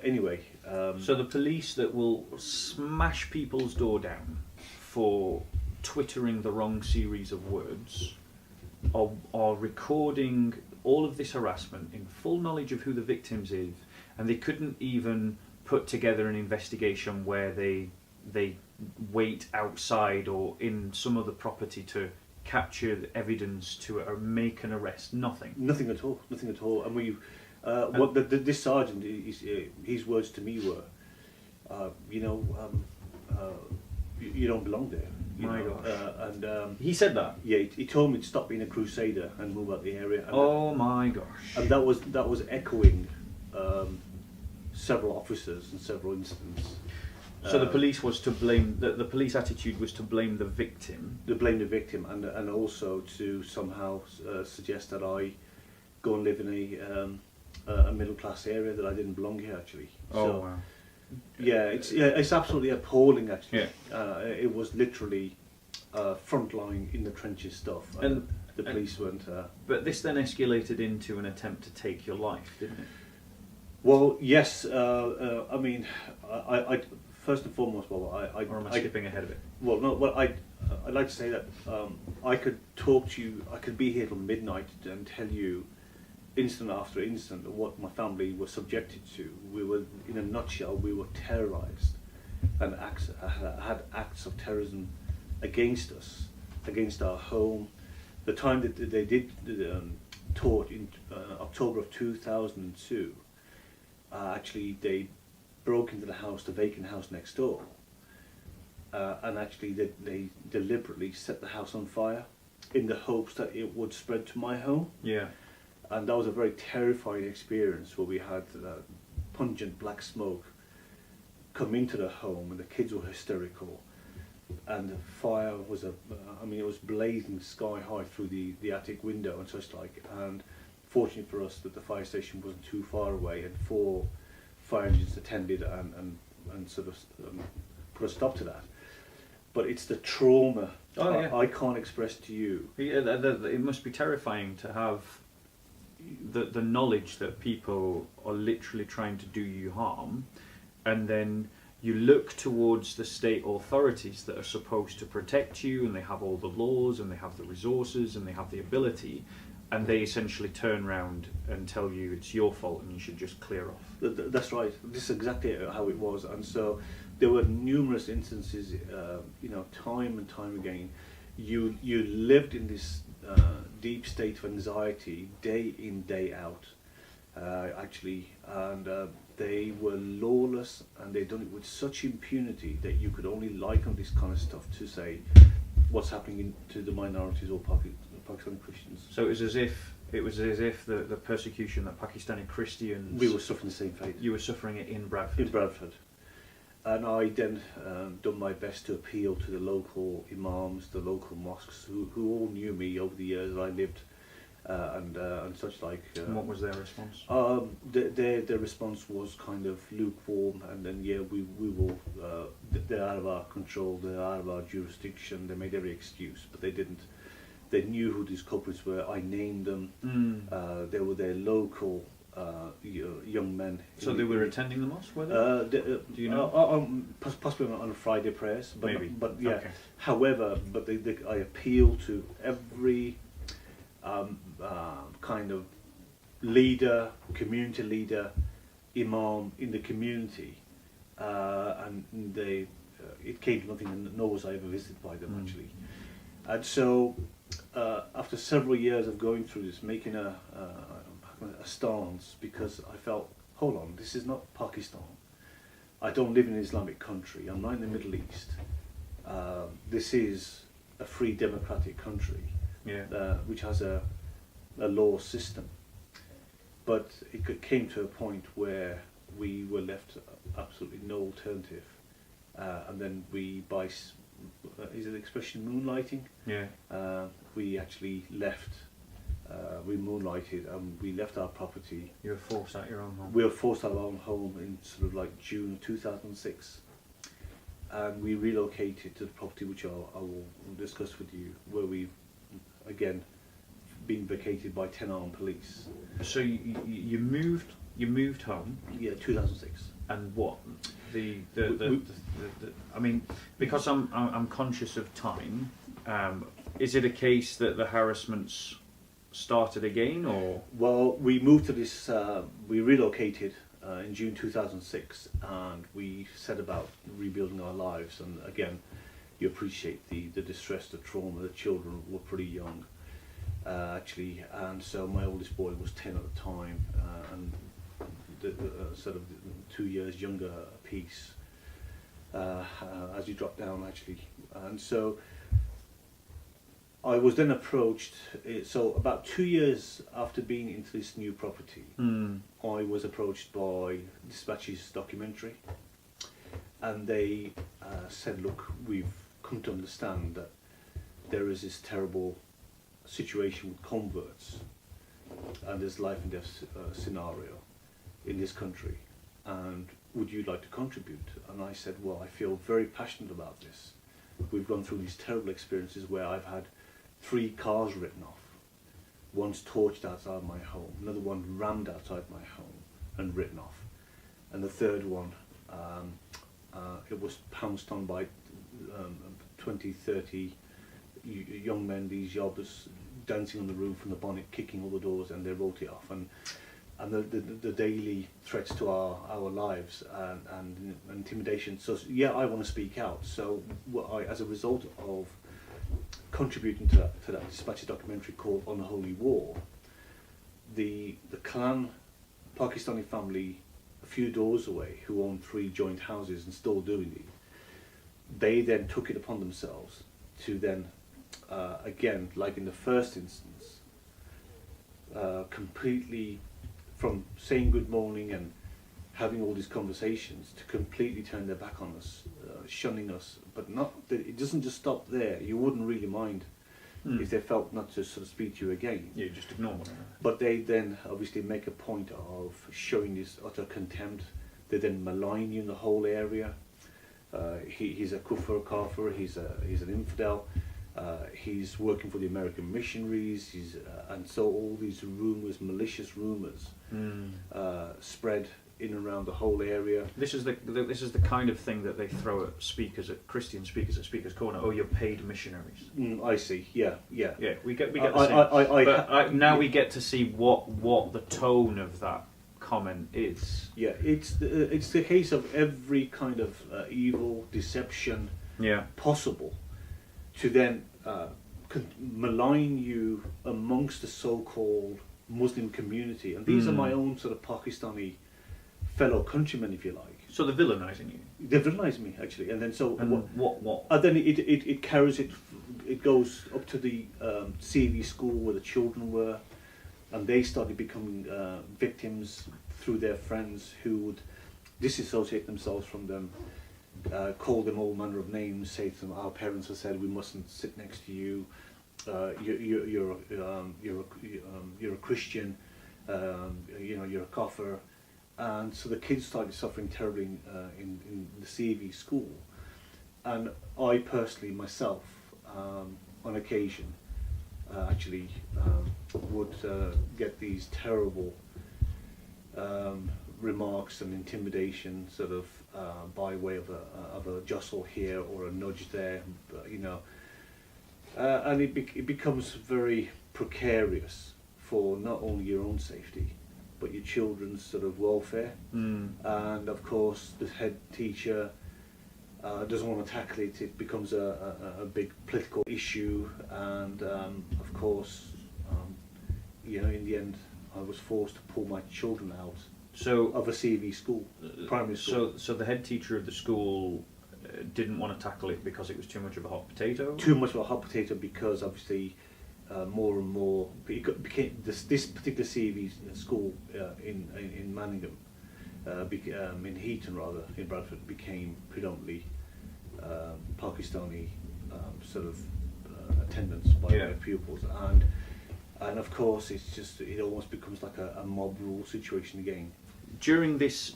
S1: anyway.
S2: So the police that will smash people's door down for twittering the wrong series of words are recording all of this harassment in full knowledge of who the victims is, and they couldn't even put together an investigation where they wait outside or in some other property to capture the evidence to make an arrest. Nothing at all. And we this sergeant, his words to me were, you don't belong there. My gosh.
S1: And
S2: he said that?
S1: Yeah, he told me to stop being a crusader and move out the area. And
S2: oh my gosh.
S1: And that was echoing several officers in several incidents.
S2: So the police was to blame, the police attitude was to blame the victim?
S1: To blame the victim, and also to somehow suggest that I go and live in a middle class area, that I didn't belong here actually.
S2: Oh wow.
S1: Yeah, it's absolutely appalling actually.
S2: Yeah.
S1: It was literally frontline in the trenches stuff, and the police weren't.
S2: But this then escalated into an attempt to take your life, didn't it?
S1: Well, yes. I mean, I first and foremost, Bob,
S2: or am I skipping ahead of it?
S1: Well, no. Well, I'd like to say that I could talk to you. I could be here till midnight and tell you, incident after incident, what my family was subjected to. We were, in a nutshell, we were terrorised, and had acts of terrorism against us, against our home. The time that they did taught in October of 2002, actually they broke into the house, the vacant house next door, and actually they deliberately set the house on fire in the hopes that it would spread to my home.
S2: Yeah.
S1: And that was a very terrifying experience, where we had pungent black smoke come into the home, and the kids were hysterical, and the fire was it was blazing sky high through the attic window and such like. And fortunately for us, that the fire station wasn't too far away, and 4 fire engines attended and sort of put a stop to that. But it's the trauma.
S2: Oh, yeah.
S1: I can't express to you.
S2: It must be terrifying to have the knowledge that people are literally trying to do you harm, and then you look towards the state authorities that are supposed to protect you, and they have all the laws, and they have the resources, and they have the ability, and they essentially turn around and tell you it's your fault and you should just clear off.
S1: That's right. This is exactly how it was. And so there were numerous instances, time and time again, you lived in this deep state of anxiety day in, day out, actually, and they were lawless, and they'd done it with such impunity that you could only liken this kind of stuff to, say, what's happening to the minorities or Pakistani Christians.
S2: So it was as if the persecution that Pakistani Christians...
S1: We were suffering the same fate.
S2: You were suffering it in Bradford?
S1: In Bradford. And I then done my best to appeal to the local imams, the local mosques, who all knew me over the years I lived, and such like.
S2: And what was their response?
S1: Their response was kind of lukewarm, and then we will. They're out of our control. They're out of our jurisdiction. They made every excuse, but they didn't. They knew who these culprits were. I named them. They were their local young men.
S2: So they were attending the mosque, were they? Do you know?
S1: Possibly on a Friday prayers, but
S2: maybe.
S1: But yeah.
S2: Okay.
S1: However, but I appeal to every kind of leader, community leader, imam in the community, and it came to nothing, and nor was I ever visited by them actually. And so, after several years of going through this, making a stance, because I felt, hold on, this is not Pakistan. I don't live in an Islamic country. I'm not in the Middle East. This is a free democratic country, which has a law system. But it came to a point where we were left absolutely no alternative, and then we, by is it the expression moonlighting? Yeah. We actually left. We moonlighted, and we left our property.
S2: You were forced out of your own home.
S1: We were forced out of our own home in sort of like June 2006, and we relocated to the property, which I will discuss with you, where we've again been vacated by 10 armed police.
S2: So you moved home.
S1: Yeah, 2006.
S2: And what I mean, because I'm conscious of time. Is it a case that the harassments started again, or?
S1: Well, we moved to this. We relocated in June 2006, and we set about rebuilding our lives. And again, you appreciate the distress, the trauma. The children were pretty young, actually, and so my oldest boy was 10 at the time, and sort of 2 years younger apiece. As you drop down, actually, and so I was then approached. So about 2 years after being into this new property, I was approached by Dispatch's documentary, and they said, "Look, we've come to understand that there is this terrible situation with converts, and there's life and death scenario in this country, and would you like to contribute?" And I said, "Well, I feel very passionate about this. We've gone through these terrible experiences where I've had 3 cars written off. One's torched outside my home, another one rammed outside my home and written off, and the third one, it was pounced on by 20, 30 young men, these jobbers, dancing on the roof and the bonnet, kicking all the doors, and they wrote it off. And the daily threats to our lives and intimidation. So yeah, I want to speak out. So as a result of contributing to that Dispatch documentary called Unholy War, the clan Pakistani family a few doors away, who own 3 joint houses and still doing it, they then took it upon themselves to then again, like in the first instance, completely, from saying good morning and having all these conversations, to completely turn their back on us, shunning us. But not that it doesn't just stop there. You wouldn't really mind if they felt not to sort of speak to you again.
S2: Yeah, just ignore them.
S1: But they then obviously make a point of showing this utter contempt. They then malign you in the whole area. He's a kafir, he's an infidel. He's working for the American missionaries. And so all these rumours, malicious rumours, spread in and around the whole area.
S2: This is the kind of thing that they throw at speakers, at Christian speakers, at Speakers Corner. Oh, you're paid missionaries.
S1: I see. Yeah.
S2: Yeah, we get the same. Now we get to see what the tone of that comment is.
S1: Yeah, it's the case of every kind of evil, deception possible to then malign you amongst the so-called Muslim community. And these are my own sort of Pakistani fellow countrymen, if you like.
S2: So they're villainising you?
S1: They villainise me, actually. And then
S2: what?
S1: And then it carries it goes up to the CV school where the children were, and they started becoming victims through their friends who would disassociate themselves from them, call them all manner of names, say to them, our parents have said we mustn't sit next to you, you're a Christian, you're a kafir. And so the kids started suffering terribly in the CV school. And I personally, myself, on occasion, would get these terrible remarks and intimidation, sort of by way of a jostle here or a nudge there, and it becomes very precarious for not only your own safety, but your children's sort of welfare. And of course, the head teacher doesn't want to tackle it. It becomes a big political issue, and of course, in the end, I was forced to pull my children out of a CV school, primary school.
S2: So the head teacher of the school didn't want to tackle it because it was too much of a hot potato?
S1: Too much of a hot potato, because obviously more and more it became this particular CV school in Manningham, in Heaton rather, in Bradford, became predominantly Pakistani sort of attendance by their pupils, and of course it almost becomes like a mob rule situation again.
S2: During this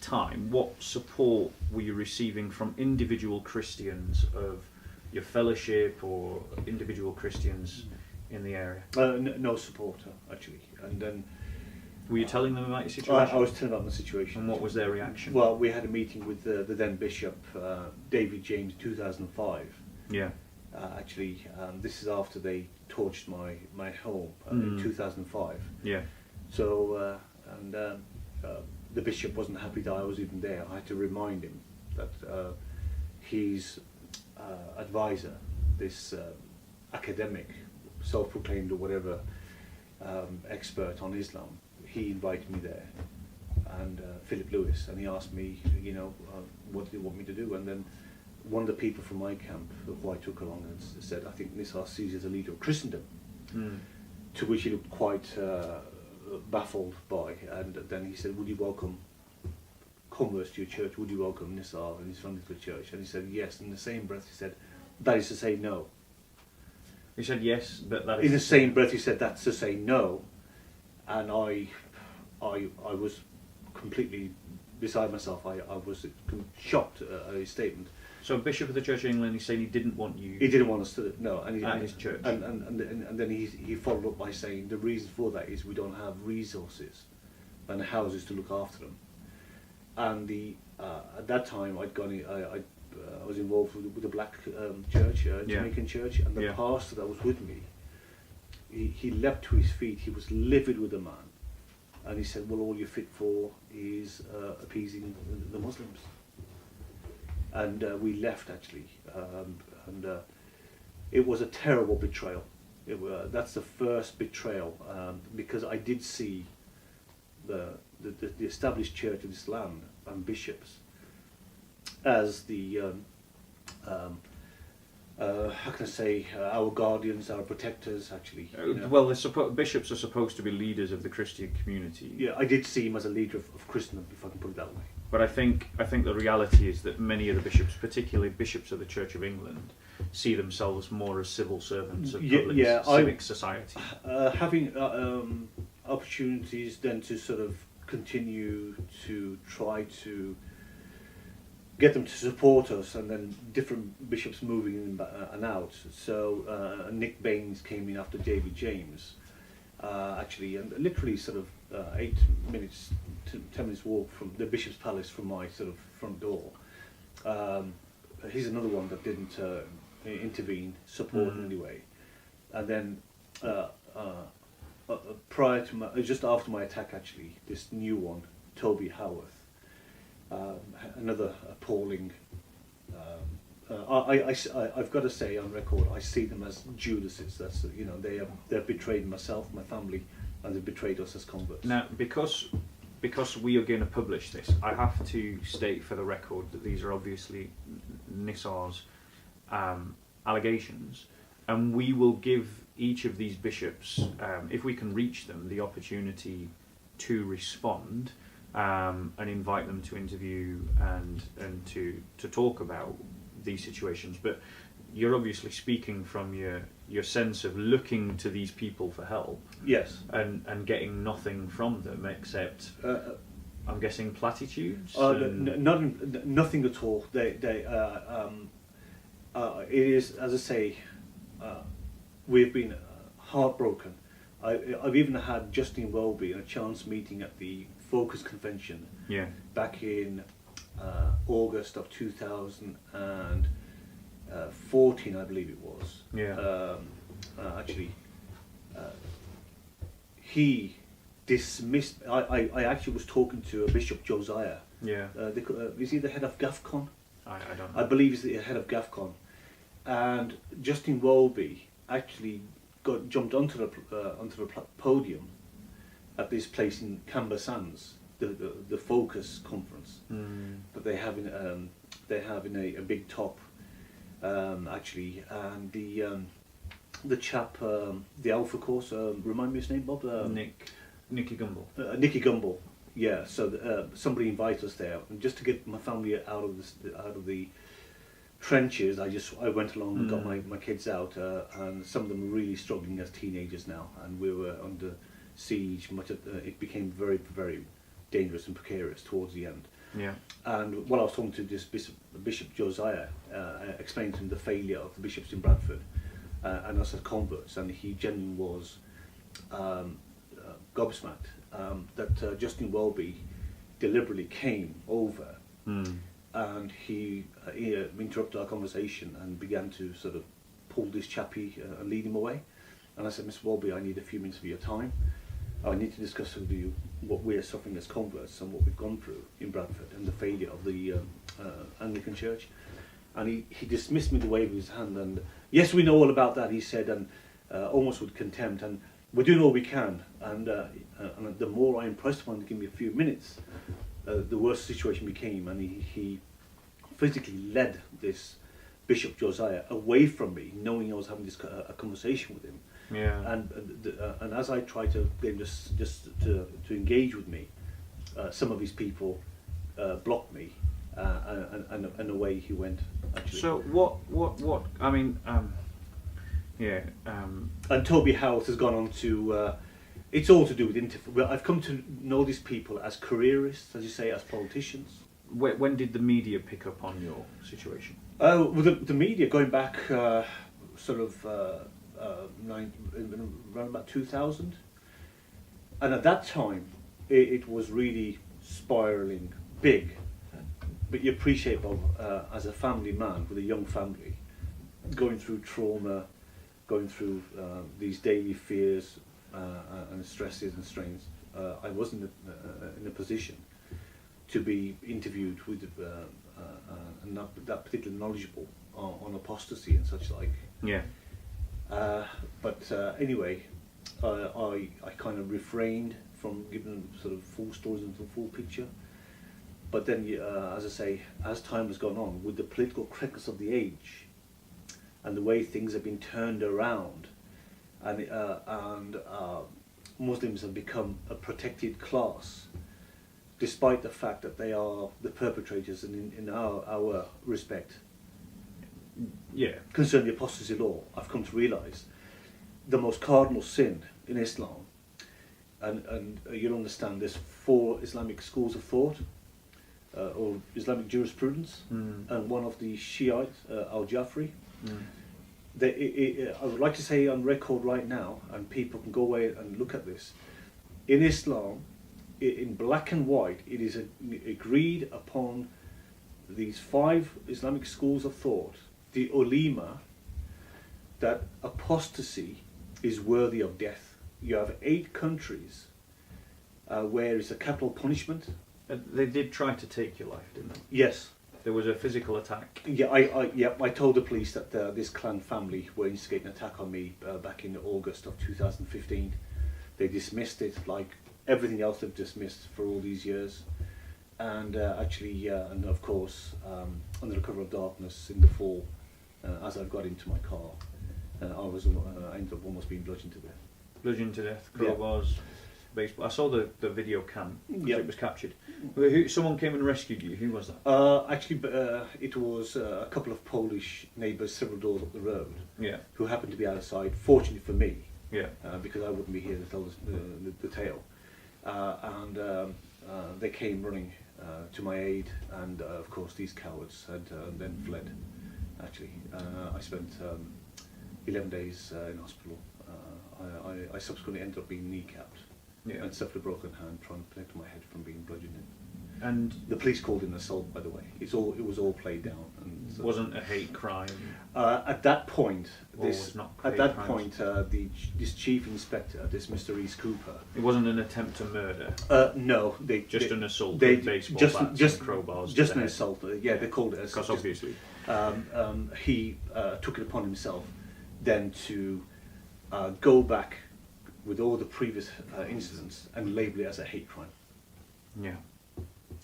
S2: time, what support were you receiving from individual Christians of your fellowship or individual Christians in the area?
S1: No support, actually. And then
S2: were you telling them about your situation?
S1: I was telling them about the situation.
S2: And what was their reaction?
S1: Well, we had a meeting with the then Bishop, David James, 2005.
S2: Yeah.
S1: This is after they torched my home in 2005.
S2: Yeah.
S1: So, the bishop wasn't happy that I was even there. I had to remind him that his advisor, this academic, self-proclaimed or whatever, expert on Islam, he invited me there, and Philip Lewis, and he asked me, what did he want me to do? And then one of the people from my camp, who I took along, and said, I think Nissar sees as a leader of Christendom, to which he looked quite baffled by, and then he said, would you welcome converts to your church? Would you welcome Nissar and his family to the church? And he said yes. In the same breath he said, that is to say no.
S2: He said yes, but that is...
S1: In the same breath he said, that's to say no. And I was completely beside myself. I was shocked at his statement.
S2: So Bishop of the Church of England, he's saying he didn't want you...
S1: He didn't want us to, no. And
S2: his church.
S1: And then he followed up by saying the reason for that is we don't have resources and houses to look after them. And at that time I'd gone, I was involved with a black church, Jamaican church, and the pastor that was with me, he leapt to his feet. He was livid with the man, and he said, well, all you're fit for is appeasing the Muslims. And we left, actually, and it was a terrible betrayal. That's the first betrayal, because I did see the established Church of Islam and bishops as the how can I say, our guardians, our protectors, actually.
S2: Well, bishops are supposed to be leaders of the Christian community.
S1: Yeah, I did see him as a leader of Christendom, if I can put it that way.
S2: But I think the reality is that many of the bishops, particularly bishops of the Church of England, see themselves more as civil servants of public civic society.
S1: Having opportunities then to sort of continue to try to get them to support us, and then different bishops moving in and out. So Nick Baines came in after David James, actually, and literally sort of 8 minutes, 10 minutes walk from the Bishop's Palace from my sort of front door. He's another one that didn't intervene, support in any way. And then prior to just after my attack, actually, this new one, Toby Howarth, another appalling. I've got to say on record, I see them as Judases. That's they've betrayed myself, my family, and they've betrayed us as converts.
S2: Now, because we are going to publish this, I have to state for the record that these are obviously Nissar's allegations, and we will give each of these bishops, if we can reach them, the opportunity to respond and invite them to interview and to talk about these situations. But you're obviously speaking from your sense of looking to these people for help.
S1: Yes.
S2: And getting nothing from them except, I'm guessing, platitudes?
S1: Nothing at all. It is, as I say, we've been heartbroken. I've even had Justin Welby in a chance meeting at the Focus Convention back in August of 2014, I believe it was. He dismissed. I actually was talking to a Bishop Josiah. Is he the head of GAFCON?
S2: I don't know.
S1: I believe he's the head of GAFCON. And Justin Welby actually jumped onto the podium at this place in Camber Sands, the Focus conference. But they have in a big top actually, and the chap, the Alpha course, remind me his name, Bob.
S2: Nicky Gumbel.
S1: Nicky Gumbel. Yeah. So somebody invited us there, and just to get my family out of the trenches, I went along and got my kids out, and some of them were really struggling as teenagers now, and we were under siege. It became very, very dangerous and precarious towards the end. And while I was talking to this Bishop Josiah, I explained to him the failure of the bishops in Bradford and us as converts, and he genuinely was gobsmacked that Justin Welby deliberately came over. And he interrupted our conversation and began to sort of pull this chappie and lead him away. And I said, Mr. Welby, I need a few minutes of your time. I need to discuss with you what we are suffering as converts and what we've gone through in Bradford and the failure of the Anglican Church. And he dismissed me the wave of his hand. And yes, we know all about that, he said, and almost with contempt. And we're doing all we can. And the more I impressed upon him to give me a few minutes, the worse the situation became, and he physically led this Bishop Josiah away from me, knowing I was having a conversation with him. And as I tried to get him just to engage with me, some of his people blocked me, and away he went. Actually.
S2: So what? I mean,
S1: And Toby Howarth has gone on to. It's all to do with I've come to know these people as careerists, as you say, as politicians.
S2: When did the media pick up on your situation?
S1: Well, the media going back sort of around about 2000, and at that time it was really spiralling big. But you appreciate, Bob, as a family man with a young family, going through trauma, going through these daily fears. And stresses and strains, I wasn't in a position to be interviewed with and not that particularly knowledgeable on apostasy and such like. But anyway, I kind of refrained from giving sort of full stories and the full picture. But then, as I say, as time has gone on, with the political correctness of the age and the way things have been turned around, and Muslims have become a protected class, despite the fact that they are the perpetrators, and in our respect, concerning the apostasy law, I've come to realise the most cardinal sin in Islam, and you'll understand there's 4 Islamic schools of thought, or Islamic jurisprudence, and one of the Shiites, Al-Jafri. I would like to say on record right now, and people can go away and look at this, In Islam, in black and white, it is agreed upon these 5 Islamic schools of thought, the ulema, that apostasy is worthy of death. You have 8 countries where it's a capital punishment.
S2: They did try to take your life, didn't they?
S1: Yes.
S2: There was a physical attack.
S1: Yeah, I told the police that this clan family were instigating an attack on me back in August of 2015. They dismissed it like everything else they've dismissed for all these years. And and of course, under the cover of darkness in the fall, as I got into my car, I ended up almost being bludgeoned to death.
S2: Bludgeoned to death,
S1: Yeah.
S2: crowbars, baseball. I saw the video cam,
S1: Yep.
S2: it was captured. Someone came and rescued you, who was that?
S1: It was a couple of Polish neighbours several doors up the road
S2: Yeah,
S1: who happened to be outside, fortunately for me,
S2: yeah.
S1: because I wouldn't be here to tell the tale. They came running to my aid, and of course these cowards had then fled. Actually, I spent 11 days in hospital. I subsequently ended up being kneecapped and suffered a broken hand trying to protect my head from being bludgeoned.
S2: And
S1: The police called it an assault, by the way. It was all played down. And so,
S2: wasn't a hate crime.
S1: at that point,
S2: Was not
S1: at
S2: hate
S1: that
S2: crimes.
S1: point, this chief inspector, this Mr. Reese Cooper.
S2: It wasn't an attempt to murder.
S1: No,
S2: Just an assault
S1: they
S2: with baseball
S1: just
S2: bats
S1: just
S2: and crowbars.
S1: just
S2: to
S1: an
S2: the head.
S1: assault. Yeah, they called it.
S2: Because obviously.
S1: He took it upon himself then to go back with all the previous incidents and label it as a hate crime.
S2: Yeah.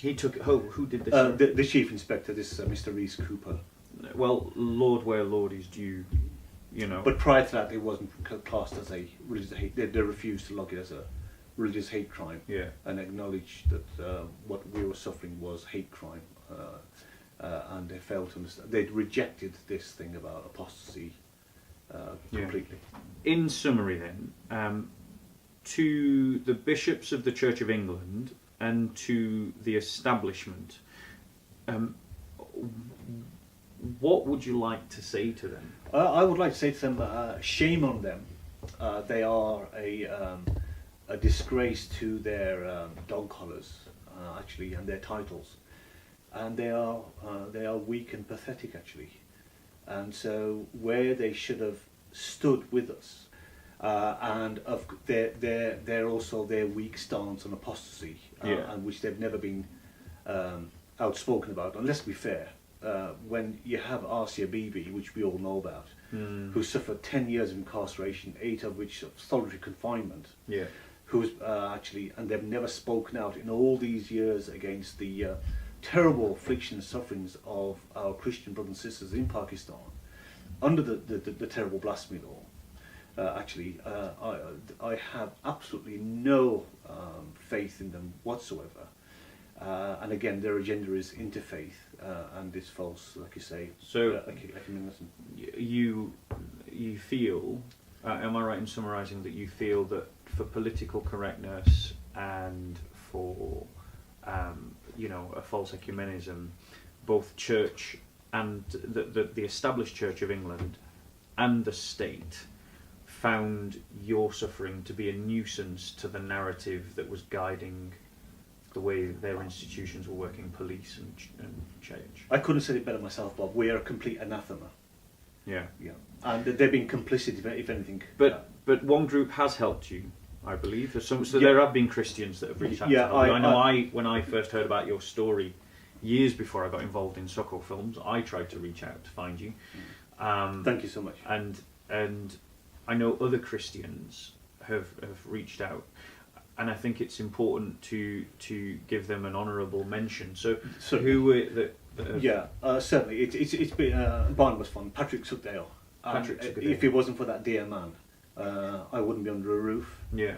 S2: He took. Who did this? Sorry?
S1: The chief inspector, this Mr. Reese Cooper.
S2: Well, Lord where Lord is due, you know.
S1: But prior to that, it wasn't classed as a religious hate. They refused to log it as a religious hate crime.
S2: Yeah.
S1: And acknowledged that what we were suffering was hate crime. And they failed to understand. They'd rejected this thing about apostasy completely.
S2: In summary, then, to the bishops of the Church of England and to the establishment, what would you like to say to them?
S1: I would like to say to them, shame on them. They are a disgrace to their dog collars, actually, and their titles, and they are weak and pathetic, actually. And so, where they should have stood with us, and of they're also their weak stance on apostasy, and which they've never been outspoken about. And let's be fair. When you have Asia Bibi, which we all know about, who suffered 10 years of incarceration, 8 of which of solitary confinement, who's actually, and they've never spoken out in all these years against the terrible affliction and sufferings of our Christian brothers and sisters in Pakistan, under the terrible blasphemy law. I have absolutely no faith in them whatsoever. And again, their agenda is interfaith and this false, like you say,
S2: So
S1: ecumenism.
S2: you feel, am I right in summarising that you feel that for political correctness and for a false ecumenism, both church and the established Church of England and the state found your suffering to be a nuisance to the narrative that was guiding the way their institutions were working, police and church?
S1: I couldn't say it better myself, Bob. We are a complete anathema.
S2: Yeah.
S1: And they've been complicit, if anything.
S2: But one group has helped you, I believe. So there have been Christians that have reached out to help you. I know when I first heard about your story, years before I got involved in Sokol Films, I tried to reach out to find you.
S1: Thank you so much.
S2: And I know other Christians have reached out. And I think it's important to give them an honourable mention. So who were
S1: certainly. It's been Barnabas Fund, Patrick Suckdale. If it wasn't for that dear man, I wouldn't be under a roof.
S2: Yeah.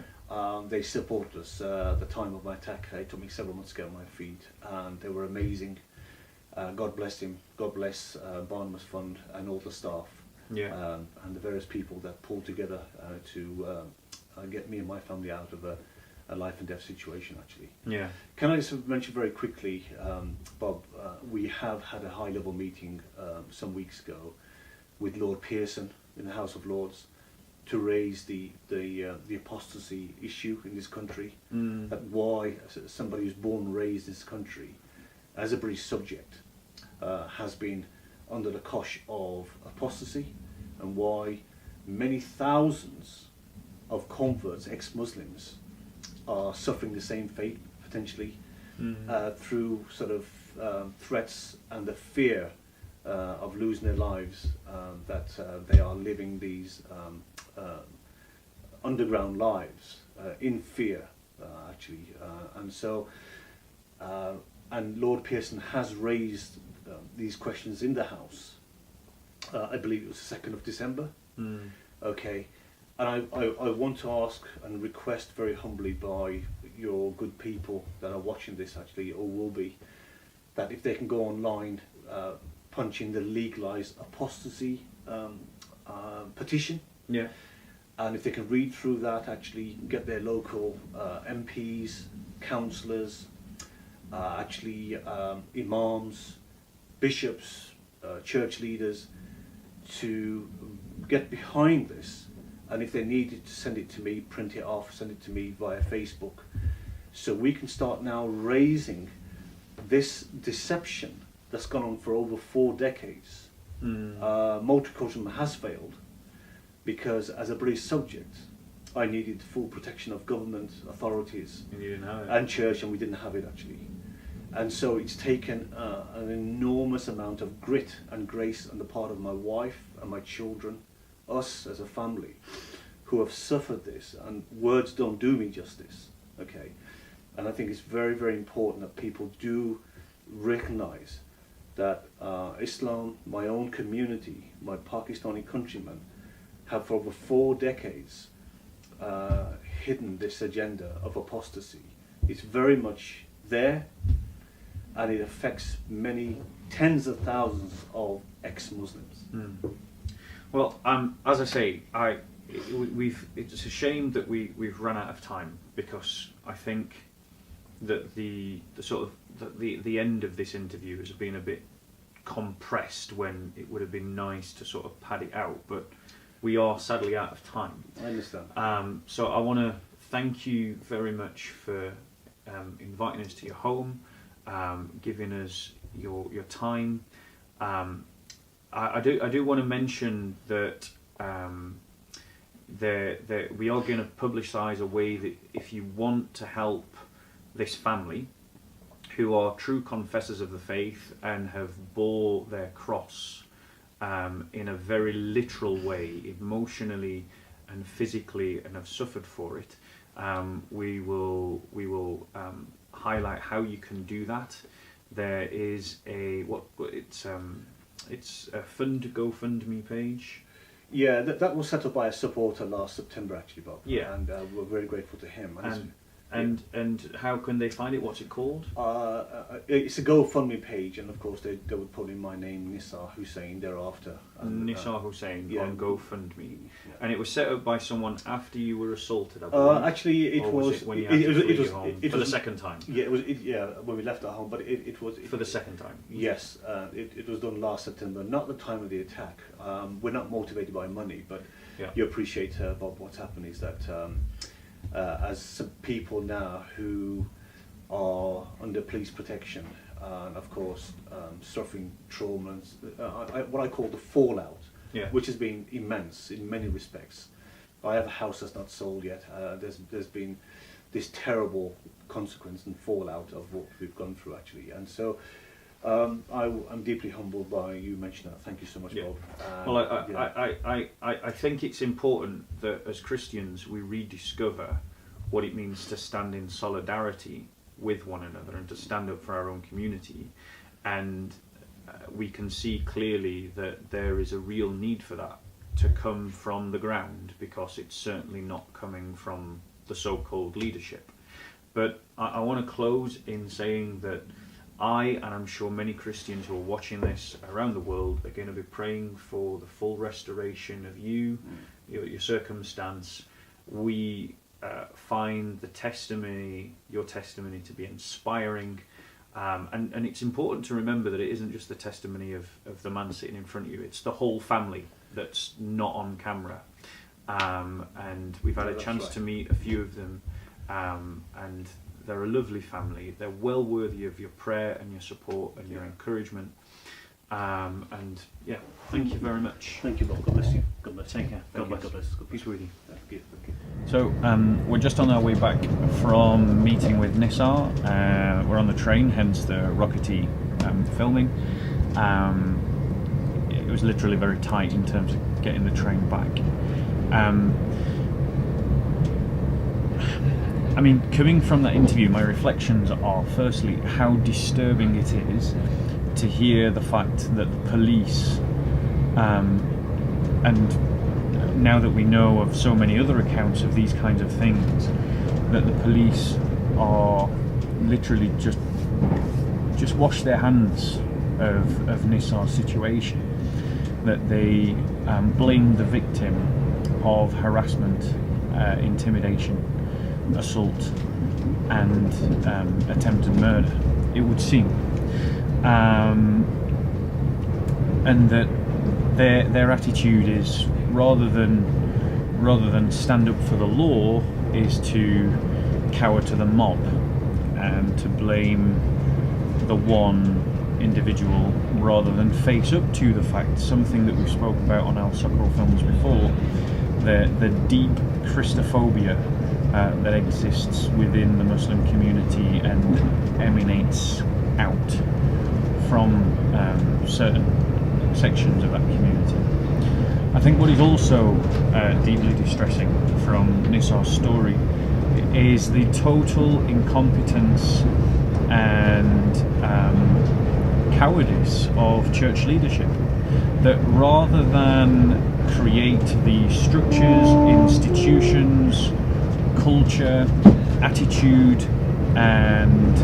S1: They supported us at the time of my attack. It took me several months to get on my feet, and they were amazing. God bless him. God bless Barnabas Fund and all the staff.
S2: Yeah.
S1: And the various people that pulled together to get me and my family out of a life and death situation, actually.
S2: Yeah.
S1: Can I just mention very quickly, Bob, we have had a high level meeting some weeks ago with Lord Pearson in the House of Lords, to raise the apostasy issue in this country. That why somebody who's born and raised in this country as a British subject has been under the cosh of apostasy, and why many thousands of converts, ex-Muslims, are suffering the same fate potentially through sort of threats and the fear of losing their lives, that they are living these underground lives in fear, actually. And so, and Lord Pearson has raised these questions in the House. I believe it was the 2nd of December. Okay. And I want to ask and request very humbly by your good people that are watching this actually, or will be, that if they can go online, punch in the legalised apostasy petition. Yeah. And if they can read through that, actually get their local MPs, councillors, imams, bishops, church leaders, to get behind this. And if they needed to send it to me, print it off, send it to me via Facebook, so we can start now raising this deception that's gone on for over 4 decades. Multiculturalism has failed because, as a British subject, I needed full protection of government authorities and church, and we didn't have it actually. And so it's taken an enormous amount of grit and grace on the part of my wife and my children, us as a family, who have suffered this, and words don't do me justice. Okay, and I think it's very, very important that people do recognize that Islam, my own community, my Pakistani countrymen, have for over 4 decades hidden this agenda of apostasy. It's very much there, and it affects many tens of thousands of ex-Muslims.
S2: Well, as I say, it's a shame that we've run out of time, because I think that the end of this interview has been a bit compressed, when it would have been nice to sort of pad it out, but we are sadly out of time.
S1: I understand.
S2: So I want to thank you very much for inviting us to your home, giving us your time. I do want to mention that we are going to publicise a way that if you want to help this family, who are true confessors of the faith and have bore their cross in a very literal way, emotionally and physically, and have suffered for it, we will highlight how you can do that. There is it's a GoFundMe page.
S1: Yeah, that was set up by a supporter last September, actually, Bob.
S2: Yeah,
S1: and we're very grateful to him.
S2: And how can they find it? What's it called?
S1: It's a GoFundMe page, and of course they would put in my name, Nissar Hussein, thereafter.
S2: Nissar Hussein,
S1: yeah,
S2: on GoFundMe. Yeah. And it was set up by someone after you were assaulted, I
S1: believe. Actually, it was
S2: when you had to flee your home for the second time.
S1: Yeah, it was. When we left our home, but it was
S2: for the second time.
S1: Yes, it was done last September, not the time of the attack. We're not motivated by money, but you appreciate, Bob, what's happened is that. As some people now who are under police protection, and of course suffering trauma, what I call the fallout, which has been immense in many respects. I have a house that's not sold yet. There's been this terrible consequence and fallout of what we've gone through, actually, and so I'm deeply humbled by you mentioning that. Thank you so much, Bob.
S2: I think it's important that as Christians we rediscover what it means to stand in solidarity with one another and to stand up for our own community, and we can see clearly that there is a real need for that to come from the ground, because it's certainly not coming from the so-called leadership. But I want to close in saying that and I'm sure many Christians who are watching this around the world, are going to be praying for the full restoration of you, your circumstance. We find your testimony to be inspiring, and it's important to remember that it isn't just the testimony of the man sitting in front of you, it's the whole family that's not on camera. and we've had a chance to meet a few of them, and they're a lovely family. They're well worthy of your prayer and your support and your encouragement. And yeah, thank you very much.
S1: Thank you, Bob. God bless you. God bless.
S2: Take care.
S1: God bless. God bless.
S2: Peace with you.
S1: Thank you.
S2: So we're just on our way back from meeting with Nissar. We're on the train, hence the rockety filming. It was literally very tight in terms of getting the train back. I mean, coming from that interview, my reflections are firstly how disturbing it is to hear the fact that the police, and now that we know of so many other accounts of these kinds of things, that the police are literally just wash their hands of Nissar's situation, that they blame the victim of harassment, intimidation, assault and attempted murder, it would seem, and that their attitude is rather than stand up for the law, is to cower to the mob and to blame the one individual rather than face up to the fact, something that we've spoke about on our Soccer films before, the deep Christophobia that exists within the Muslim community and emanates out from certain sections of that community. I think what is also deeply distressing from Nissar's story is the total incompetence and cowardice of church leadership, that rather than create the structures, institutions, culture, attitude and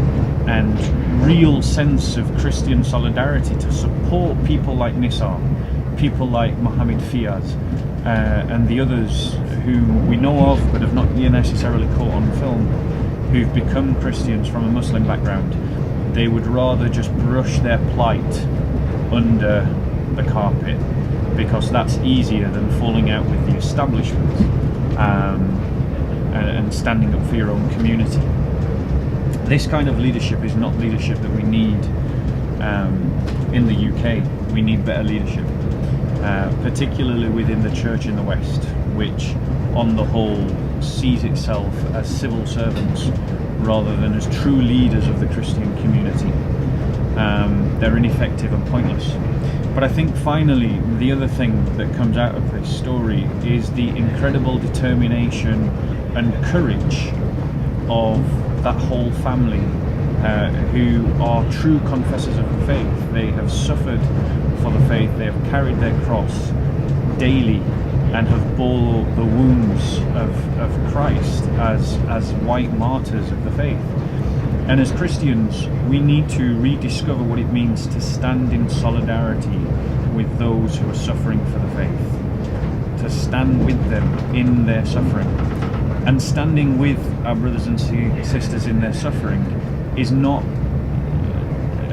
S2: real sense of Christian solidarity to support people like Nissar, people like Mohammed Fiaz, and the others whom we know of but have not yet necessarily caught on film, who've become Christians from a Muslim background, they would rather just brush their plight under the carpet, because that's easier than falling out with the establishment and standing up for your own community. This kind of leadership is not leadership that we need in the UK. We need better leadership, particularly within the church in the West, which on the whole sees itself as civil servants rather than as true leaders of the Christian community. They're ineffective and pointless. But I think finally the other thing that comes out of this story is the incredible determination and courage of that whole family, who are true confessors of the faith. They have suffered for the faith, they have carried their cross daily and have bore the wounds of Christ as white martyrs of the faith. And as Christians, we need to rediscover what it means to stand in solidarity with those who are suffering for the faith, to stand with them in their suffering. And standing with our brothers and sisters in their suffering is not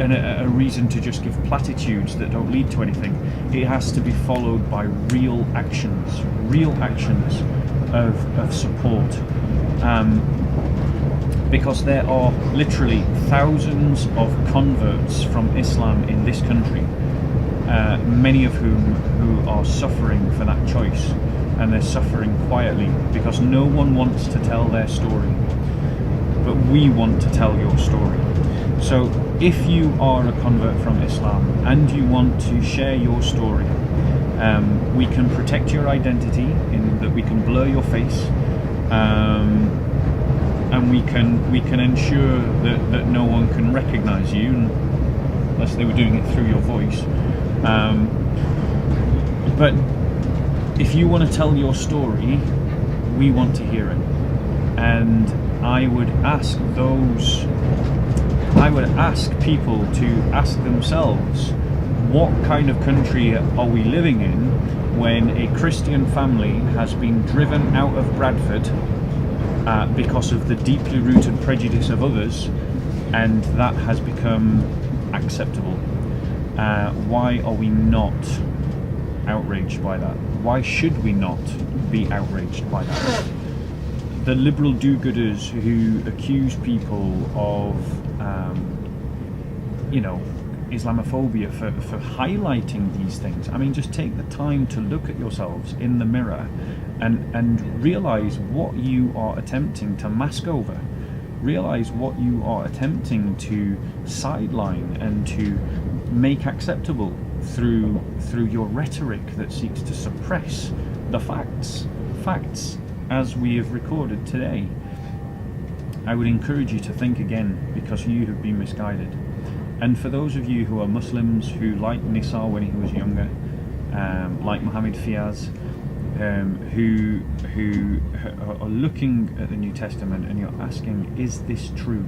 S2: a reason to just give platitudes that don't lead to anything. It has to be followed by real actions of support. Because there are literally thousands of converts from Islam in this country, many of who are suffering for that choice, and they're suffering quietly because no one wants to tell their story, but we want to tell your story. So if you are a convert from Islam and you want to share your story, we can protect your identity in that we can blur your face, and we can ensure that no one can recognize you unless they were doing it through your voice. But if you want to tell your story, we want to hear it. And I would ask people to ask themselves, what kind of country are we living in when a Christian family has been driven out of Bradford because of the deeply rooted prejudice of others, and that has become acceptable? Why are we not outraged by that? why should we not be outraged by that? The liberal do-gooders who accuse people of, Islamophobia for highlighting these things. I mean, just take the time to look at yourselves in the mirror and realise what you are attempting to mask over. Realise what you are attempting to sideline and to make acceptable through your rhetoric that seeks to suppress the facts as we have recorded today. I would encourage you to think again, because you have been misguided. And for those of you who are Muslims who, like Nissar when he was younger, like Muhammad Fiaz, who are looking at the New Testament and you're asking, is this true?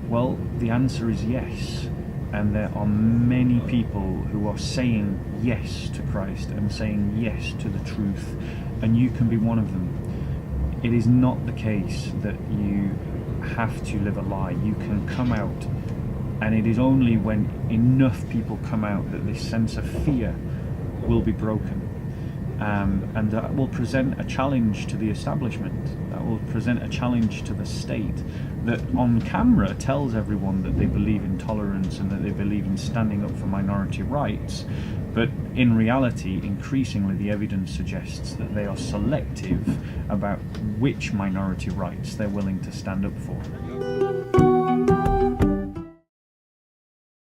S2: Well, the answer is yes. And there are many people who are saying yes to Christ and saying yes to the truth, and you can be one of them. It is not the case that you have to live a lie. You can come out, and it is only when enough people come out that this sense of fear will be broken. And that will present a challenge to the establishment, that will present a challenge to the state, that on camera tells everyone that they believe in tolerance and that they believe in standing up for minority rights, but in reality, increasingly the evidence suggests that they are selective about which minority rights they're willing to stand up for.